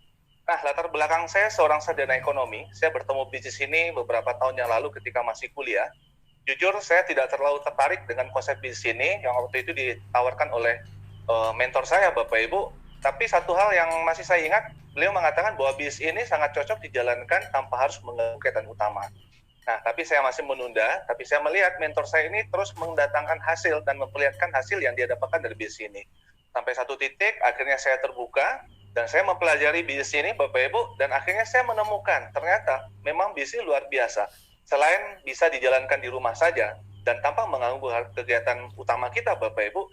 Nah, latar belakang saya seorang sarjana ekonomi. Saya bertemu bisnis ini beberapa tahun yang lalu ketika masih kuliah. Jujur, saya tidak terlalu tertarik dengan konsep bisnis ini yang waktu itu ditawarkan oleh mentor saya, Bapak Ibu. Tapi satu hal yang masih saya ingat, beliau mengatakan bahwa bisnis ini sangat cocok dijalankan tanpa harus mengganggu kegiatan utama. Nah, tapi saya masih menunda, tapi saya melihat mentor saya ini terus mendatangkan hasil dan memperlihatkan hasil yang dia dapatkan dari bisnis ini. Sampai satu titik, akhirnya saya terbuka, dan saya mempelajari bisnis ini Bapak Ibu, dan akhirnya saya menemukan ternyata memang bisnis luar biasa. Selain bisa dijalankan di rumah saja dan tanpa mengganggu kegiatan utama kita Bapak Ibu,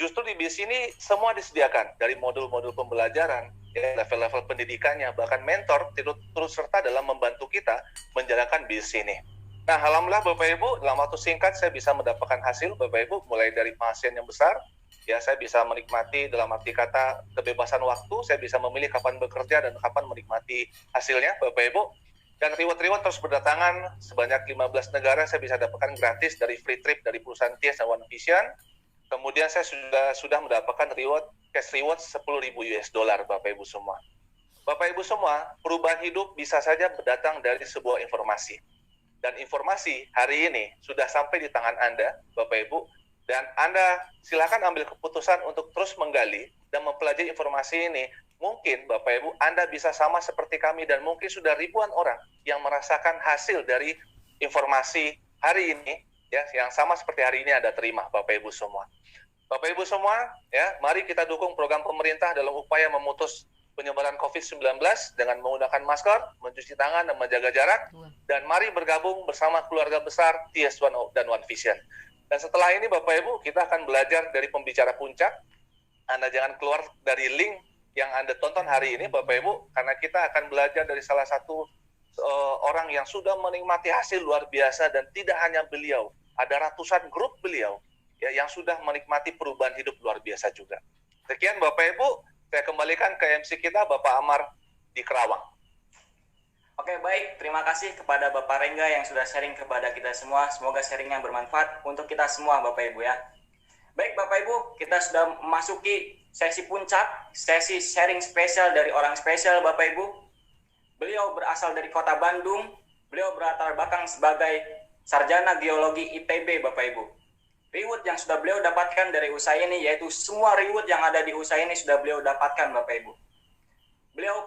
justru di bisnis ini semua disediakan, dari modul-modul pembelajaran, ya, level-level pendidikannya, bahkan mentor terus serta dalam membantu kita menjalankan bisnis ini. Nah, alhamdulillah Bapak Ibu, dalam waktu singkat saya bisa mendapatkan hasil Bapak Ibu, mulai dari penghasilan yang besar, Ya, saya bisa menikmati dalam arti kata kebebasan waktu, saya bisa memilih kapan bekerja dan kapan menikmati hasilnya, Bapak Ibu. Dan reward-reward terus berdatangan, sebanyak 15 negara saya bisa dapatkan gratis dari free trip dari perusahaan TIAS dan One Vision. Kemudian saya sudah mendapatkan cash reward 10.000 US dollar, Bapak Ibu semua. Bapak Ibu semua, perubahan hidup bisa saja berdatang dari sebuah informasi. Dan informasi hari ini sudah sampai di tangan Anda, Bapak Ibu, dan Anda silakan ambil keputusan untuk terus menggali dan mempelajari informasi ini. Mungkin Bapak Ibu, Anda bisa sama seperti kami dan mungkin sudah ribuan orang yang merasakan hasil dari informasi hari ini, ya, yang sama seperti hari ini Anda terima, Bapak Ibu semua. Bapak Ibu semua, ya, mari kita dukung program pemerintah dalam upaya memutus penyebaran COVID-19 dengan menggunakan masker, mencuci tangan, dan menjaga jarak. Dan mari bergabung bersama keluarga besar TIAS dan One Vision. Dan setelah ini Bapak Ibu, kita akan belajar dari pembicara puncak. Anda jangan keluar dari link yang Anda tonton hari ini, Bapak Ibu, karena kita akan belajar dari salah satu orang yang sudah menikmati hasil luar biasa, dan tidak hanya beliau, ada ratusan grup beliau ya yang sudah menikmati perubahan hidup luar biasa juga. Sekian Bapak Ibu, saya kembalikan ke MC kita, Bapak Amar di Kerawang. Oke, baik. Terima kasih kepada Bapak Rengga yang sudah sharing kepada kita semua. Semoga sharingnya bermanfaat untuk kita semua, Bapak Ibu ya. Baik, Bapak Ibu, kita sudah memasuki sesi puncak, sesi sharing spesial dari orang spesial, Bapak Ibu. Beliau berasal dari kota Bandung. Beliau berlatar belakang sebagai sarjana geologi ITB, Bapak Ibu. Reward yang sudah beliau dapatkan dari usaha ini, yaitu semua reward yang ada di usaha ini sudah beliau dapatkan, Bapak Ibu. Beliau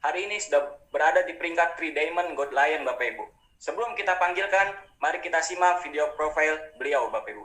hari ini sudah berada di peringkat 3 Diamond Gold Lion, Bapak Ibu. Sebelum kita panggilkan, mari kita simak video profil beliau, Bapak Ibu.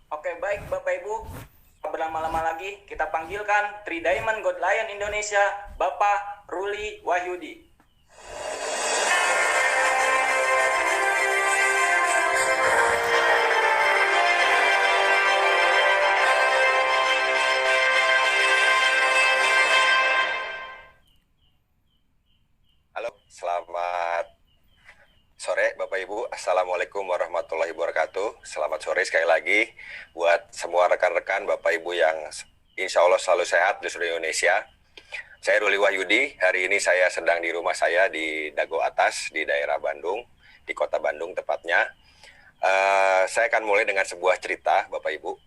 Oke, baik Bapak Ibu, berlama-lama lagi kita panggilkan 3 Diamond Gold Lion Indonesia, Bapak Ruli Wahyudi. Halo, selamat sore Bapak Ibu. Assalamualaikum warahmatullahi wabarakatuh. Selamat sore sekali lagi buat semua rekan-rekan Bapak Ibu yang insya Allah selalu sehat di seluruh Indonesia. Saya Ruli Wahyudi, hari ini saya sedang di rumah saya di Dago Atas, di daerah Bandung, di kota Bandung tepatnya. Saya akan mulai dengan sebuah cerita, Bapak Ibu.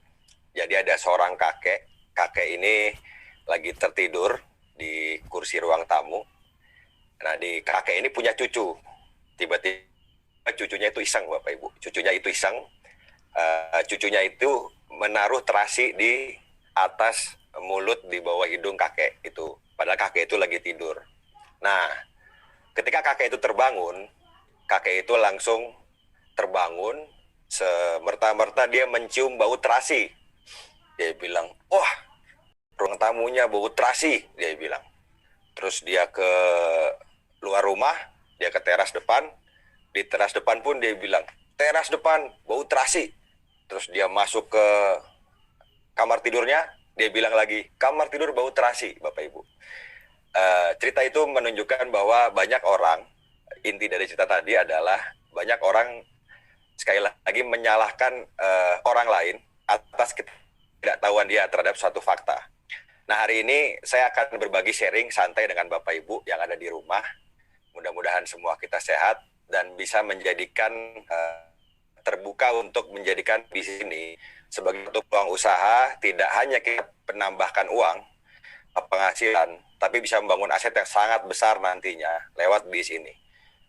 Jadi ada seorang kakek ini lagi tertidur di kursi ruang tamu. Nah, kakek ini punya cucu. Tiba-tiba cucunya itu iseng, Bapak Ibu. Cucunya itu menaruh terasi di atas mulut di bawah hidung kakek itu. Padahal kakek itu lagi tidur. Nah, ketika kakek itu terbangun, kakek itu langsung terbangun, semerta-merta dia mencium bau terasi. Dia bilang, wah, ruang tamunya bau terasi, dia bilang. Terus dia ke luar rumah, dia ke teras depan. Di teras depan pun dia bilang, teras depan bau terasi. Terus dia masuk ke kamar tidurnya, dia bilang lagi, kamar tidur bau terasi, Bapak Ibu. Cerita itu menunjukkan bahwa banyak orang, inti dari cerita tadi adalah banyak orang sekali lagi menyalahkan orang lain atas ketidaktahuan dia terhadap suatu fakta. Nah, hari ini saya akan berbagi sharing santai dengan Bapak Ibu yang ada di rumah. Mudah-mudahan semua kita sehat dan bisa menjadikan terbuka untuk menjadikan bisnis ini sebagai satu peluang usaha, tidak hanya kita menambahkan uang, penghasilan, tapi bisa membangun aset yang sangat besar nantinya lewat bisnis ini.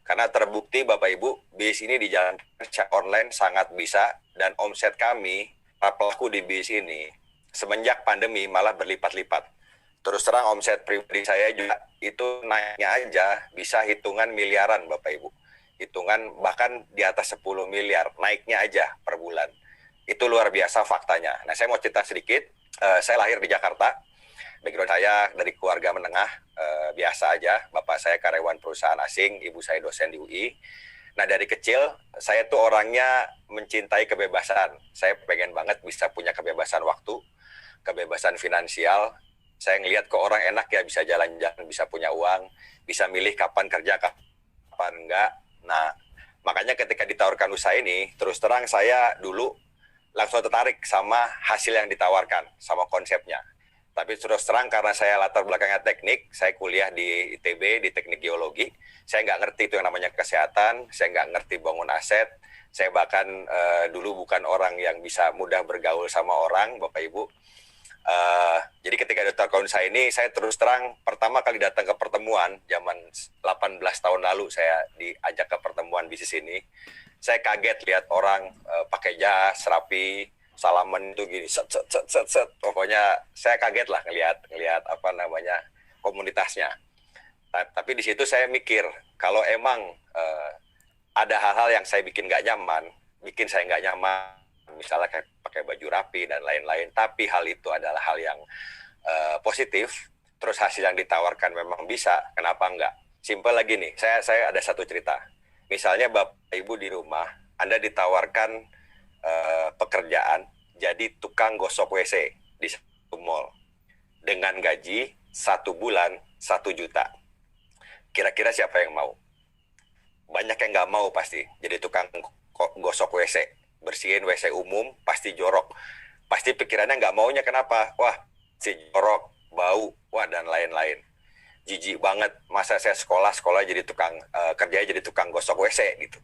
Karena terbukti Bapak Ibu, bisnis ini dijalankan secara online sangat bisa, dan omset kami, para pelaku di bisnis ini, semenjak pandemi malah berlipat-lipat. Terus terang omset pribadi saya juga itu naiknya aja bisa hitungan miliaran Bapak Ibu. Hitungan bahkan di atas 10 miliar, naiknya aja per bulan. Itu luar biasa faktanya. Nah, saya mau cerita sedikit. Saya lahir di Jakarta. Background saya dari keluarga menengah, biasa aja. Bapak saya karyawan perusahaan asing, ibu saya dosen di UI. Nah, dari kecil, saya tuh orangnya mencintai kebebasan. Saya pengen banget bisa punya kebebasan waktu, kebebasan finansial. Saya ngelihat ke orang enak ya, bisa jalan-jalan, bisa punya uang, bisa milih kapan kerja, kapan enggak. Nah, makanya ketika ditawarkan usaha ini, terus terang saya dulu langsung tertarik sama hasil yang ditawarkan, sama konsepnya. Tapi terus terang karena saya latar belakangnya teknik, saya kuliah di ITB, di teknik geologi. Saya nggak ngerti itu yang namanya kesehatan, saya nggak ngerti bangun aset. Saya bahkan dulu bukan orang yang bisa mudah bergaul sama orang, Bapak Ibu. Jadi ketika ditawarkan usaha ini, saya terus terang pertama kali datang ke pertemuan, zaman 18 tahun lalu saya diajak ke pertemuan bisnis ini. Saya kaget lihat orang pakai jas, rapi, salaman itu gini, set. Pokoknya saya kaget lah ngelihat apa namanya komunitasnya. Tapi di situ saya mikir, kalau emang ada hal-hal yang saya bikin nggak nyaman, misalnya kayak pakai baju rapi dan lain-lain, tapi hal itu adalah hal yang positif, terus hasil yang ditawarkan memang bisa, kenapa enggak? Simpel lagi nih, saya ada satu cerita. Misalnya Bapak Ibu di rumah, Anda ditawarkan pekerjaan jadi tukang gosok WC di satu mall dengan gaji 1 bulan 1 juta. Kira-kira siapa yang mau? Banyak yang nggak mau pasti jadi tukang gosok WC, bersihin WC umum, pasti jorok. Pasti pikirannya nggak maunya, kenapa? Wah, si jorok, bau, wah, dan lain-lain. Jijik banget, masa saya sekolah jadi tukang, kerjanya jadi tukang gosok WC gitu.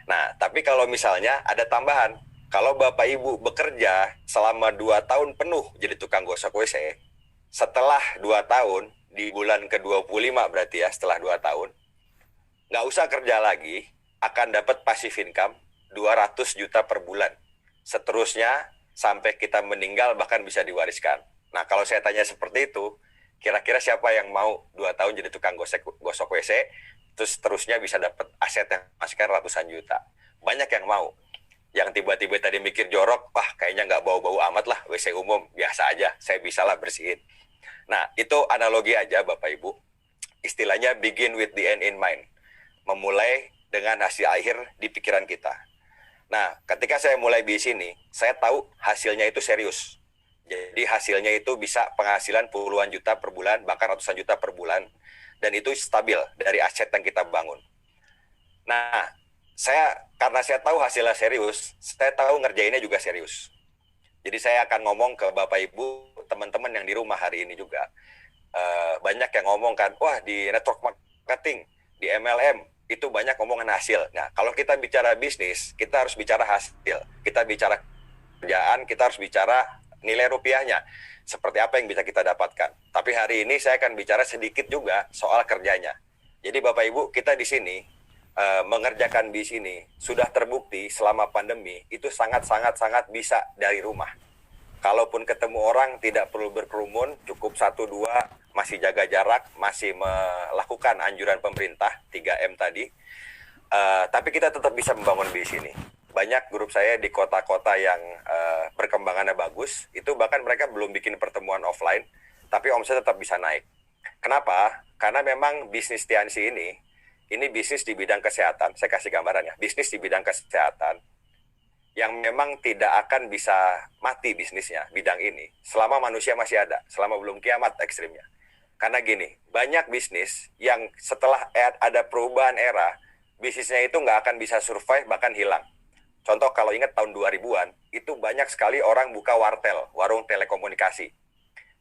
Nah, tapi kalau misalnya ada tambahan, kalau Bapak Ibu bekerja selama 2 tahun penuh jadi tukang gosok WC, setelah 2 tahun, di bulan ke-25 berarti ya, setelah 2 tahun, nggak usah kerja lagi, akan dapat passive income 200 juta per bulan. Seterusnya, sampai kita meninggal bahkan bisa diwariskan. Nah, kalau saya tanya seperti itu, kira-kira siapa yang mau 2 tahun jadi tukang gosok WC, terus seterusnya bisa dapat aset yang menghasilkan ratusan juta? Banyak yang mau. Yang tiba-tiba tadi mikir jorok, wah kayaknya nggak bau-bau amat lah, WC umum, biasa aja, saya bisa lah bersihin. Nah, itu analogi aja Bapak Ibu. Istilahnya begin with the end in mind. Memulai dengan hasil akhir di pikiran kita. Nah, ketika saya mulai di sini, saya tahu hasilnya itu serius. Jadi hasilnya itu bisa penghasilan puluhan juta per bulan, bahkan ratusan juta per bulan. Dan itu stabil dari aset yang kita bangun. Nah, karena saya tahu hasilnya serius, saya tahu ngerjainnya juga serius. Jadi saya akan ngomong ke Bapak Ibu, teman-teman yang di rumah hari ini juga. banyak yang ngomong kan, wah di network marketing, di MLM, itu banyak ngomongan hasil. Nah, kalau kita bicara bisnis, kita harus bicara hasil. Kita bicara kerjaan, kita harus bicara nilai rupiahnya. Seperti apa yang bisa kita dapatkan. Tapi hari ini saya akan bicara sedikit juga soal kerjanya. Jadi Bapak Ibu, kita di sini mengerjakan di sini sudah terbukti selama pandemi itu sangat bisa dari rumah. Kalaupun ketemu orang tidak perlu berkerumun, cukup 1-2, masih jaga jarak, masih melakukan anjuran pemerintah 3M tadi. Tapi kita tetap bisa membangun di sini. Banyak grup saya di kota-kota yang perkembangannya bagus, itu bahkan mereka belum bikin pertemuan offline, tapi omset tetap bisa naik. Kenapa? Karena memang bisnis Tiansi ini bisnis di bidang kesehatan. Saya kasih gambarannya, bisnis di bidang kesehatan yang memang tidak akan bisa mati bisnisnya, bidang ini, selama manusia masih ada, selama belum kiamat ekstrimnya. Karena gini, banyak bisnis yang setelah ada perubahan era, bisnisnya itu nggak akan bisa survive, bahkan hilang. Contoh kalau ingat tahun 2000-an, itu banyak sekali orang buka wartel, warung telekomunikasi.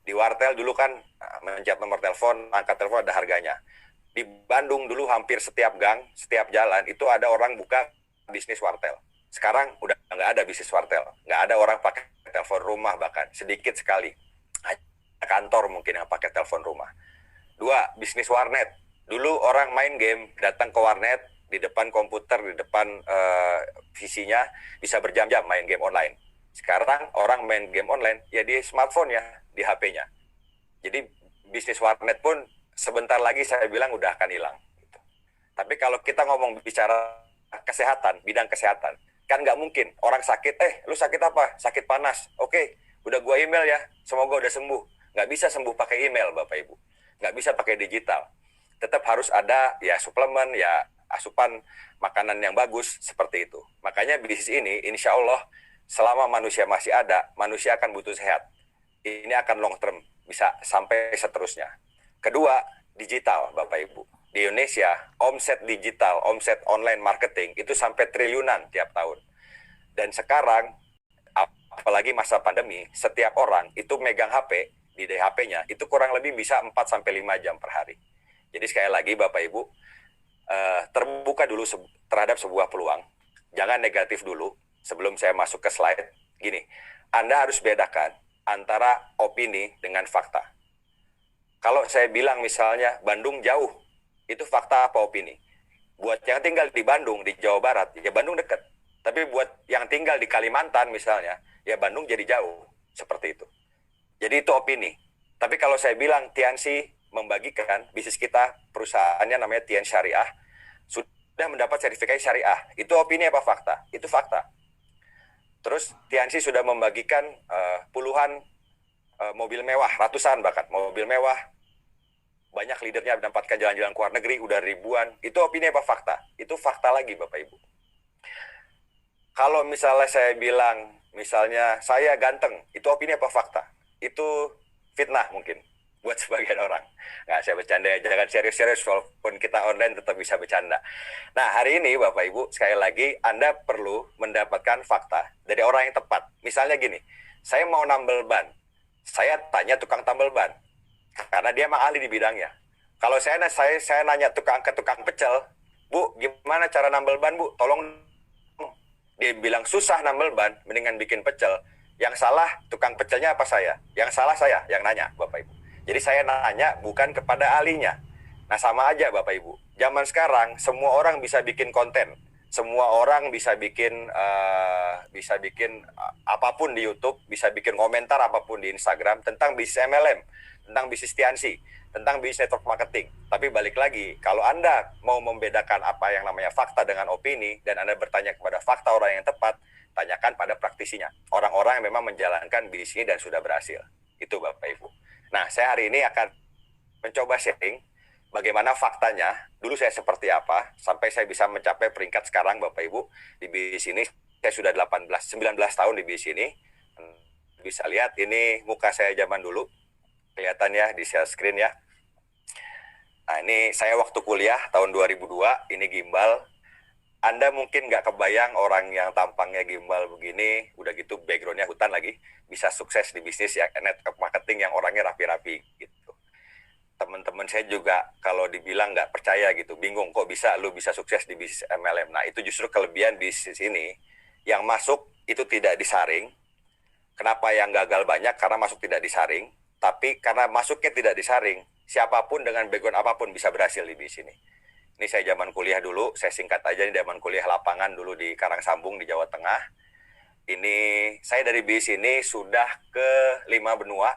Di wartel dulu kan mencet nomor telepon, angkat telepon ada harganya. Di Bandung dulu hampir setiap gang, setiap jalan, itu ada orang buka bisnis wartel. Sekarang udah nggak ada bisnis wartel, nggak ada orang pakai telepon rumah, bahkan sedikit sekali. Kantor mungkin yang pakai telepon rumah. 2, bisnis warnet. Dulu orang main game, datang ke warnet, di depan komputer, di depan PC-nya, bisa berjam-jam main game online. Sekarang orang main game online, ya di smartphone ya, di HP-nya. Jadi bisnis warnet pun sebentar lagi saya bilang udah akan hilang. Gitu. Tapi kalau kita ngomong bicara kesehatan, bidang kesehatan, kan nggak mungkin orang sakit, lu sakit apa? Sakit panas. Oke, udah gua email ya, semoga udah sembuh. Nggak bisa sembuh pakai email, Bapak Ibu. Nggak bisa pakai digital. Tetap harus ada ya suplemen, ya asupan makanan yang bagus, seperti itu. Makanya bisnis ini, insya Allah, selama manusia masih ada, manusia akan butuh sehat. Ini akan long term, bisa sampai seterusnya. Kedua, digital, Bapak Ibu. Di Indonesia, omset digital, omset online marketing itu sampai triliunan tiap tahun. Dan sekarang, apalagi masa pandemi, setiap orang itu megang HP, di HP-nya, itu kurang lebih bisa 4-5 jam per hari. Jadi sekali lagi Bapak Ibu, terbuka dulu terhadap sebuah peluang. Jangan negatif dulu, sebelum saya masuk ke slide. Gini, Anda harus bedakan antara opini dengan fakta. Kalau saya bilang misalnya Bandung jauh, itu fakta apa opini? Buat yang tinggal di Bandung, di Jawa Barat, ya Bandung dekat. Tapi buat yang tinggal di Kalimantan misalnya, ya Bandung jadi jauh. Seperti itu. Jadi itu opini. Tapi kalau saya bilang Tiansi membagikan bisnis kita, perusahaannya namanya Tian Syariah, sudah mendapat sertifikasi syariah. Itu opini apa fakta? Itu fakta. Terus Tiansi sudah membagikan puluhan mobil mewah, ratusan bahkan mobil mewah. Banyak leadernya mendapatkan jalan-jalan ke luar negeri, udah ribuan. Itu opini apa fakta? Itu fakta lagi Bapak Ibu. Kalau misalnya saya bilang, misalnya saya ganteng, itu opini apa fakta? Itu fitnah mungkin buat sebagian orang. Nggak, saya bercanda ya, jangan serius-serius, walaupun kita online tetap bisa bercanda. Nah, hari ini Bapak Ibu, sekali lagi Anda perlu mendapatkan fakta dari orang yang tepat. Misalnya gini, saya mau nambel ban, saya tanya tukang tambal ban, karena dia emang ahli di bidangnya. Kalau saya nanya ke tukang pecel, Bu, gimana cara nambel ban Bu? Tolong. Dia bilang susah nambel ban, mendingan bikin pecel. Yang salah tukang pecelnya apa saya? Yang salah saya yang nanya, Bapak Ibu. Jadi saya nanya bukan kepada ahlinya. Nah, sama aja Bapak Ibu. Zaman sekarang semua orang bisa bikin konten. Semua orang bisa bikin apapun di YouTube, bisa bikin komentar apapun di Instagram tentang bisnis MLM, tentang bisnis Tiansi, tentang bisnis network marketing. Tapi balik lagi, kalau Anda mau membedakan apa yang namanya fakta dengan opini, dan Anda bertanya kepada fakta orang yang tepat, tanyakan pada praktisinya. Orang-orang yang memang menjalankan bisnis ini dan sudah berhasil. Itu Bapak Ibu. Nah, saya hari ini akan mencoba sharing bagaimana faktanya, dulu saya seperti apa, sampai saya bisa mencapai peringkat sekarang Bapak Ibu. Di bisnis ini, saya sudah 19 tahun di bisnis ini. Bisa lihat, ini muka saya zaman dulu. Kelihatan ya di share screen ya. Nah, ini saya waktu kuliah tahun 2002, ini gimbal. Anda mungkin nggak kebayang orang yang tampangnya gimbal begini, udah gitu backgroundnya hutan lagi, bisa sukses di bisnis ya network marketing yang orangnya rapi-rapi gitu. teman-teman saya juga kalau dibilang nggak percaya gitu, bingung kok bisa lu bisa sukses di bisnis MLM. Nah itu justru kelebihan bisnis ini, yang masuk itu tidak disaring. Kenapa yang gagal banyak? Karena masuk tidak disaring. Tapi karena masuknya tidak disaring, siapapun dengan background apapun bisa berhasil di bisnis ini. Ini saya zaman kuliah dulu, saya singkat aja, ini zaman kuliah lapangan dulu di Karangsambung di Jawa Tengah. Ini saya dari bisnis ini sudah ke 5 benua,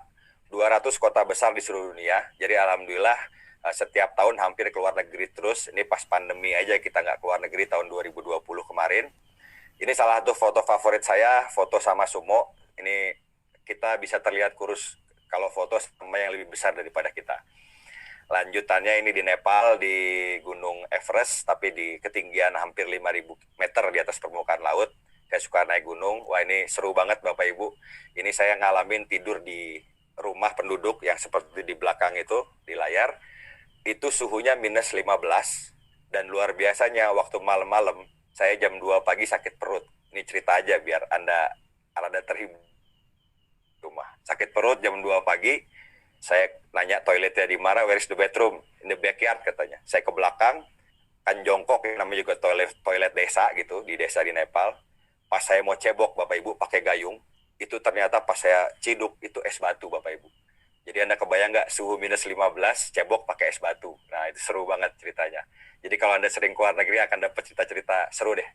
200 kota besar di seluruh dunia. Jadi alhamdulillah setiap tahun hampir keluar negeri terus. Ini pas pandemi aja kita nggak keluar negeri tahun 2020 kemarin. Ini salah satu foto favorit saya, foto sama Sumo. Ini kita bisa terlihat kurus kalau foto sama yang lebih besar daripada kita. Lanjutannya ini di Nepal, di Gunung Everest, tapi di ketinggian hampir 5.000 meter di atas permukaan laut. Saya suka naik gunung. Wah ini seru banget Bapak Ibu. Ini saya ngalamin tidur di rumah penduduk yang seperti di belakang itu, di layar. Itu suhunya minus 15. Dan luar biasanya waktu malam-malam, saya jam 2 pagi sakit perut. Ini cerita aja biar Anda rada terhibur. Rumah. Sakit perut jam 2 pagi, saya nanya toiletnya di mana, where is the bathroom? In the backyard katanya. Saya ke belakang, kan jongkok, namanya juga toilet desa gitu, di desa di Nepal. Pas saya mau cebok Bapak Ibu pakai gayung, itu ternyata pas saya ciduk, itu es batu Bapak Ibu. Jadi Anda kebayang nggak suhu minus 15, cebok pakai es batu. Nah itu seru banget ceritanya. Jadi kalau Anda sering keluar negeri akan dapat cerita-cerita seru deh.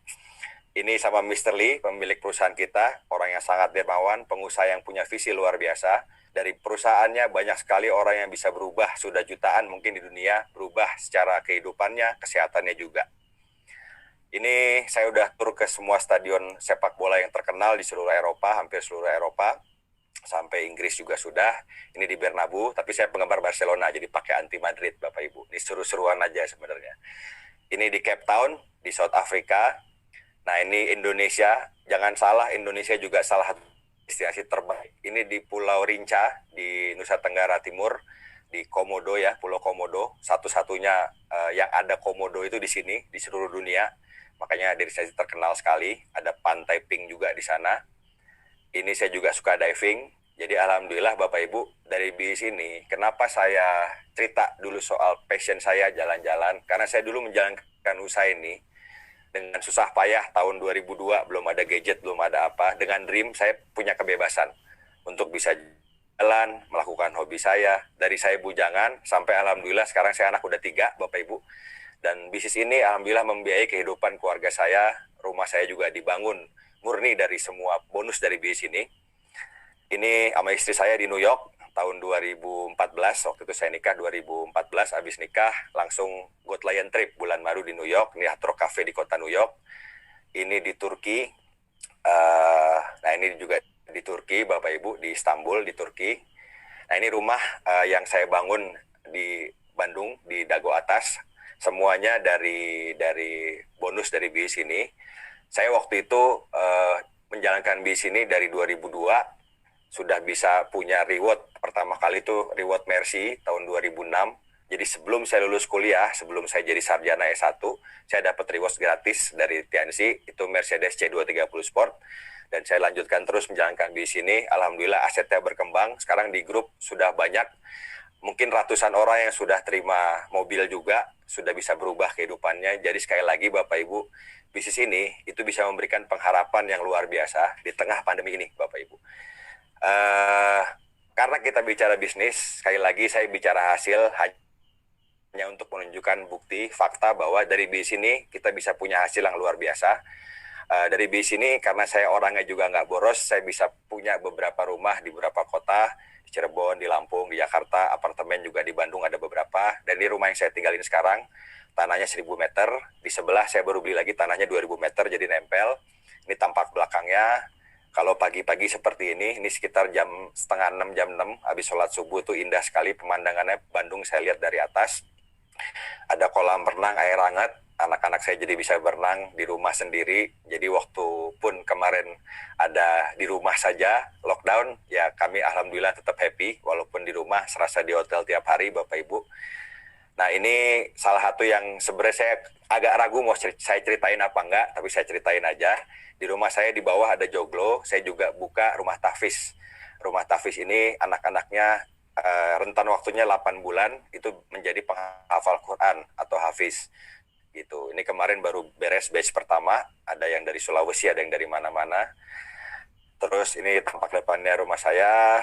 Ini sama Mr. Lee, pemilik perusahaan kita, orang yang sangat dermawan, pengusaha yang punya visi luar biasa. Dari perusahaannya banyak sekali orang yang bisa berubah, sudah jutaan mungkin di dunia, berubah secara kehidupannya, kesehatannya juga. Ini saya udah tur ke semua stadion sepak bola yang terkenal di seluruh Eropa, hampir seluruh Eropa, sampai Inggris juga sudah. Ini di Bernabeu, tapi saya penggemar Barcelona, jadi pakai anti Madrid Bapak Ibu. Ini seru-seruan aja sebenarnya. Ini di Cape Town, di South Africa. Nah ini Indonesia, jangan salah, Indonesia juga salah satu destinasi terbaik. Ini di Pulau Rinca, di Nusa Tenggara Timur, di Komodo ya, Pulau Komodo. Satu-satunya yang ada komodo itu di sini, di seluruh dunia. Makanya destinasi terkenal sekali. Ada pantai pink juga di sana. Ini saya juga suka diving. Jadi alhamdulillah Bapak Ibu, dari bis ini, kenapa saya cerita dulu soal passion saya jalan-jalan. Karena saya dulu menjalankan usaha ini dengan susah payah tahun 2002, belum ada gadget, belum ada apa. Dengan dream saya punya kebebasan untuk bisa jalan, melakukan hobi saya. Dari saya bujangan sampai alhamdulillah sekarang saya anak udah 3 Bapak Ibu. Dan bisnis ini alhamdulillah membiayai kehidupan keluarga saya. Rumah saya juga dibangun murni dari semua bonus dari bisnis ini. Ini sama istri saya di New York tahun 2014, waktu itu saya nikah 2014, habis nikah langsung Got Lion Trip bulan baru di New York, ini Hard Rock Cafe di kota New York. Ini di Turki, nah ini juga di Turki Bapak Ibu, di Istanbul di Turki. Nah ini rumah yang saya bangun di Bandung, di Dago Atas, semuanya dari bonus dari bisnis ini. Saya waktu itu menjalankan bisnis ini dari 2002, sudah bisa punya reward pertama kali itu reward Mercy tahun 2006. Jadi sebelum saya lulus kuliah, sebelum saya jadi sarjana S1, saya dapat reward gratis dari TNC, itu Mercedes C230 Sport. Dan saya lanjutkan terus menjalankan bisnis ini. Alhamdulillah asetnya berkembang. Sekarang di grup sudah banyak, mungkin ratusan orang yang sudah terima mobil juga, sudah bisa berubah kehidupannya. Jadi sekali lagi Bapak Ibu, bisnis ini itu bisa memberikan pengharapan yang luar biasa di tengah pandemi ini Bapak Ibu. Karena kita bicara bisnis, sekali lagi saya bicara hasil hanya untuk menunjukkan bukti, fakta bahwa dari bisnis ini kita bisa punya hasil yang luar biasa. Dari bisnis ini karena saya orangnya juga nggak boros, saya bisa punya beberapa rumah di beberapa kota, di Cirebon, di Lampung, di Jakarta, apartemen juga di Bandung ada beberapa. Dan ini rumah yang saya tinggalin sekarang, tanahnya 1.000 meter, di sebelah saya baru beli lagi tanahnya 2.000 meter, jadi nempel. Ini tampak belakangnya. Kalau pagi-pagi seperti ini sekitar jam 5:30, jam 6, habis sholat subuh tuh indah sekali pemandangannya. Bandung saya lihat dari atas. Ada kolam renang, air hangat. Anak-anak saya jadi bisa berenang di rumah sendiri. Jadi waktu pun kemarin ada di rumah saja, lockdown, ya kami alhamdulillah tetap happy. Walaupun di rumah, serasa di hotel tiap hari Bapak Ibu. Nah ini salah satu yang sebenarnya saya agak ragu mau saya ceritain apa enggak, tapi saya ceritain aja. Di rumah saya di bawah ada joglo, saya juga buka rumah tahfiz. Rumah tahfiz ini anak-anaknya rentan waktunya 8 bulan itu menjadi penghafal Quran atau hafiz gitu. Ini kemarin baru beres batch pertama, ada yang dari Sulawesi, ada yang dari mana-mana. Terus ini tampak depannya rumah saya,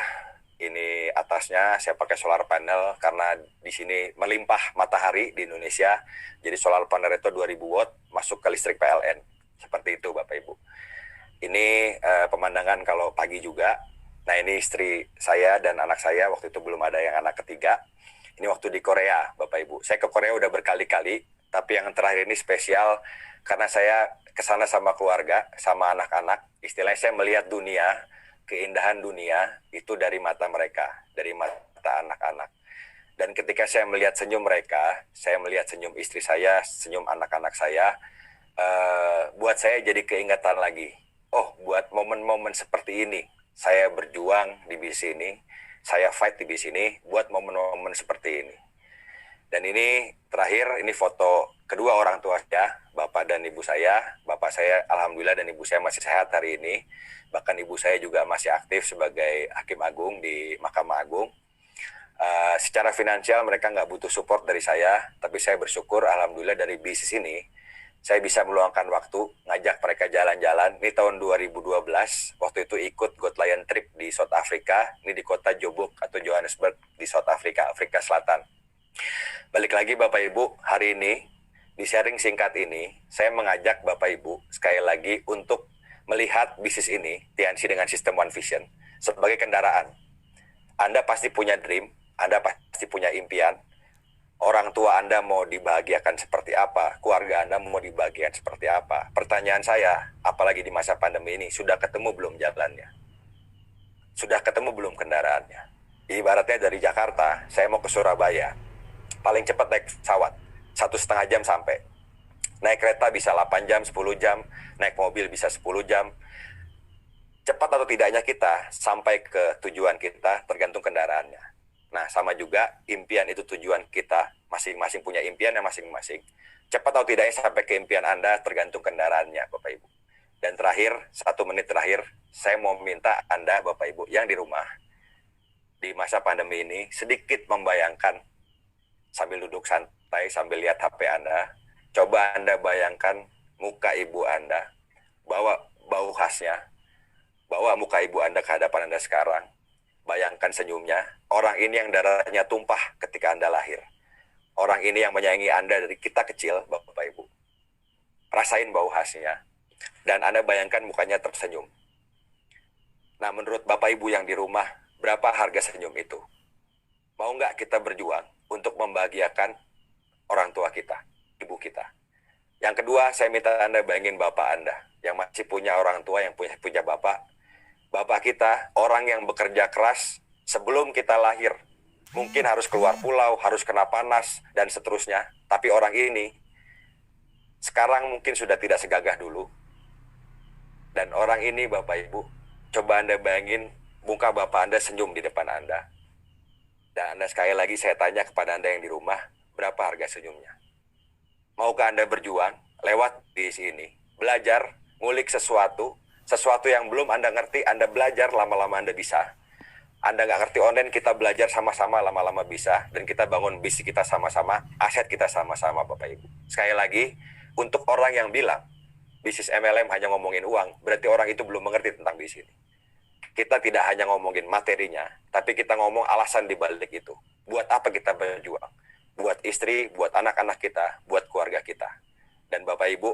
ini atasnya saya pakai solar panel karena di sini melimpah matahari di Indonesia. Jadi solar panel itu 2000 watt masuk ke listrik PLN. Seperti itu Bapak Ibu. Ini pemandangan kalau pagi juga. Nah ini istri saya dan anak saya, waktu itu belum ada yang anak ketiga. Ini waktu di Korea Bapak Ibu. Saya ke Korea udah berkali-kali, tapi yang terakhir ini spesial karena saya kesana sama keluarga, sama anak-anak. Istilahnya saya melihat dunia, keindahan dunia itu dari mata mereka, dari mata anak-anak. Dan ketika saya melihat senyum mereka, saya melihat senyum istri saya, senyum anak-anak saya, buat saya jadi keingatan lagi. Oh, buat momen-momen seperti ini, saya berjuang di bis ini, saya fight di bis ini, buat momen-momen seperti ini. Dan ini terakhir, ini foto kedua orang tua saya, bapak dan ibu saya. Bapak saya, alhamdulillah, dan ibu saya masih sehat hari ini. Bahkan ibu saya juga masih aktif sebagai hakim agung di Mahkamah Agung. Secara finansial mereka nggak butuh support dari saya, tapi saya bersyukur, alhamdulillah dari bisnis ini, saya bisa meluangkan waktu, ngajak mereka jalan-jalan. Ini tahun 2012, waktu itu ikut Got Lion Trip di South Africa, ini di kota Joburg atau Johannesburg di South Africa, Afrika Selatan. Balik lagi Bapak Ibu, hari ini, di sharing singkat ini, saya mengajak Bapak Ibu sekali lagi untuk melihat bisnis ini, TNC dengan sistem One Vision, sebagai kendaraan. Anda pasti punya dream, Anda pasti punya impian. Orang tua Anda mau dibahagiakan seperti apa? Keluarga Anda mau dibahagiakan seperti apa? Pertanyaan saya, apalagi di masa pandemi ini, sudah ketemu belum jalannya? Sudah ketemu belum kendaraannya? Ibaratnya dari Jakarta, saya mau ke Surabaya. Paling cepat naik pesawat, 1,5 jam sampai. Naik kereta bisa 8 jam, 10 jam. Naik mobil bisa 10 jam. Cepat atau tidaknya kita sampai ke tujuan kita tergantung kendaraannya. Nah, sama juga impian itu tujuan kita, masing-masing punya impiannya masing-masing. Cepat atau tidaknya sampai ke impian Anda tergantung kendaraannya, Bapak Ibu. Dan terakhir, 1 menit terakhir, saya mau minta Anda, Bapak Ibu, yang di rumah, di masa pandemi ini, sedikit membayangkan, sambil duduk santai, sambil lihat HP Anda, coba Anda bayangkan muka ibu Anda, bawa bau khasnya, bawa muka ibu Anda ke hadapan Anda sekarang. Bayangkan senyumnya, orang ini yang darahnya tumpah ketika Anda lahir. Orang ini yang menyayangi Anda dari kita kecil, Bapak Ibu. Rasain bau khasnya. Dan Anda bayangkan mukanya tersenyum. Nah, menurut Bapak Ibu yang di rumah, berapa harga senyum itu? Mau nggak kita berjuang untuk membahagiakan orang tua kita, ibu kita? Yang kedua, saya minta Anda bayangin Bapak Anda, yang masih punya orang tua, yang punya Bapak. Bapak kita, orang yang bekerja keras sebelum kita lahir. Mungkin harus keluar pulau, harus kena panas, dan seterusnya. Tapi orang ini, sekarang mungkin sudah tidak segagah dulu. Dan orang ini, Bapak Ibu, coba Anda bayangin muka Bapak Anda senyum di depan Anda. Dan Anda sekali lagi saya tanya kepada Anda yang di rumah, berapa harga senyumnya? Maukah Anda berjuang lewat di sini, belajar, ngulik sesuatu yang belum Anda ngerti, Anda belajar, lama-lama Anda bisa. Anda nggak ngerti online, kita belajar sama-sama, lama-lama bisa. Dan kita bangun bisnis kita sama-sama, aset kita sama-sama, Bapak Ibu. Sekali lagi, untuk orang yang bilang, bisnis MLM hanya ngomongin uang, berarti orang itu belum mengerti tentang bisnis ini. Kita tidak hanya ngomongin materinya, tapi kita ngomong alasan di balik itu. Buat apa kita berjuang? Buat istri, buat anak-anak kita, buat keluarga kita. Dan Bapak Ibu,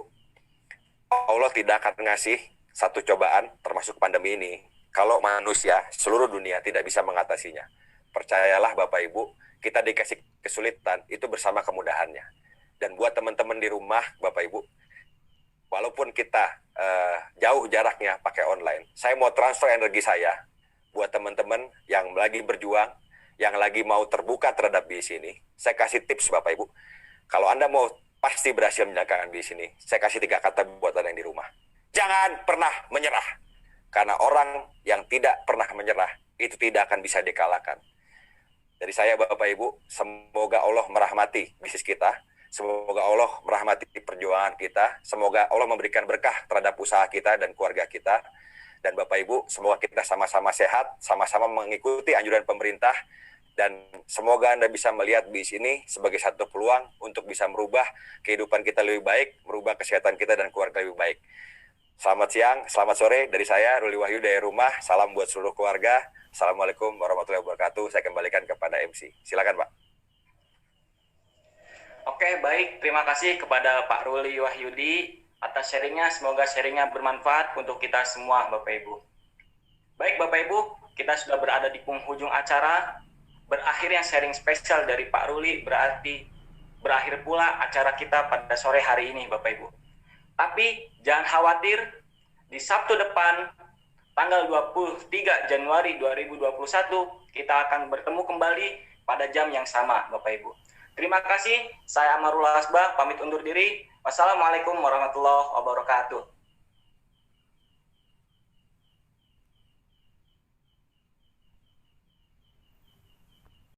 Allah tidak akan ngasih satu cobaan termasuk pandemi ini kalau manusia seluruh dunia tidak bisa mengatasinya. Percayalah Bapak Ibu, kita dikasih kesulitan itu bersama kemudahannya. Dan buat teman-teman di rumah Bapak Ibu, walaupun kita jauh jaraknya pakai online, saya mau transfer energi saya buat teman-teman yang lagi berjuang, yang lagi mau terbuka terhadap bisnis ini. Saya kasih tips Bapak Ibu, kalau Anda mau pasti berhasil menjalankan bisnis ini, saya kasih 3 kata buat Anda yang di rumah. Jangan pernah menyerah. Karena orang yang tidak pernah menyerah, itu tidak akan bisa dikalahkan. Dari saya Bapak Ibu, semoga Allah merahmati bisnis kita. Semoga Allah merahmati perjuangan kita. Semoga Allah memberikan berkah terhadap usaha kita dan keluarga kita. Dan Bapak Ibu, semoga kita sama-sama sehat, sama-sama mengikuti anjuran pemerintah. Dan semoga Anda bisa melihat BIS ini sebagai satu peluang untuk bisa merubah kehidupan kita lebih baik, merubah kesehatan kita dan keluarga lebih baik. Selamat siang, selamat sore dari saya, Ruli Wahyu dari rumah. Salam buat seluruh keluarga. Assalamualaikum warahmatullahi wabarakatuh. Saya kembalikan kepada MC. Silakan, Pak. Oke, baik. Terima kasih kepada Pak Ruli Wahyudi atas sharingnya. Semoga sharingnya bermanfaat untuk kita semua, Bapak Ibu. Baik, Bapak Ibu, kita sudah berada di penghujung acara. Berakhirnya sharing spesial dari Pak Ruli, berarti berakhir pula acara kita pada sore hari ini, Bapak Ibu. Tapi jangan khawatir, di Sabtu depan, tanggal 23 Januari 2021, kita akan bertemu kembali pada jam yang sama, Bapak Ibu. Terima kasih, saya Amarul Asbah, pamit undur diri. Wassalamualaikum warahmatullahi wabarakatuh.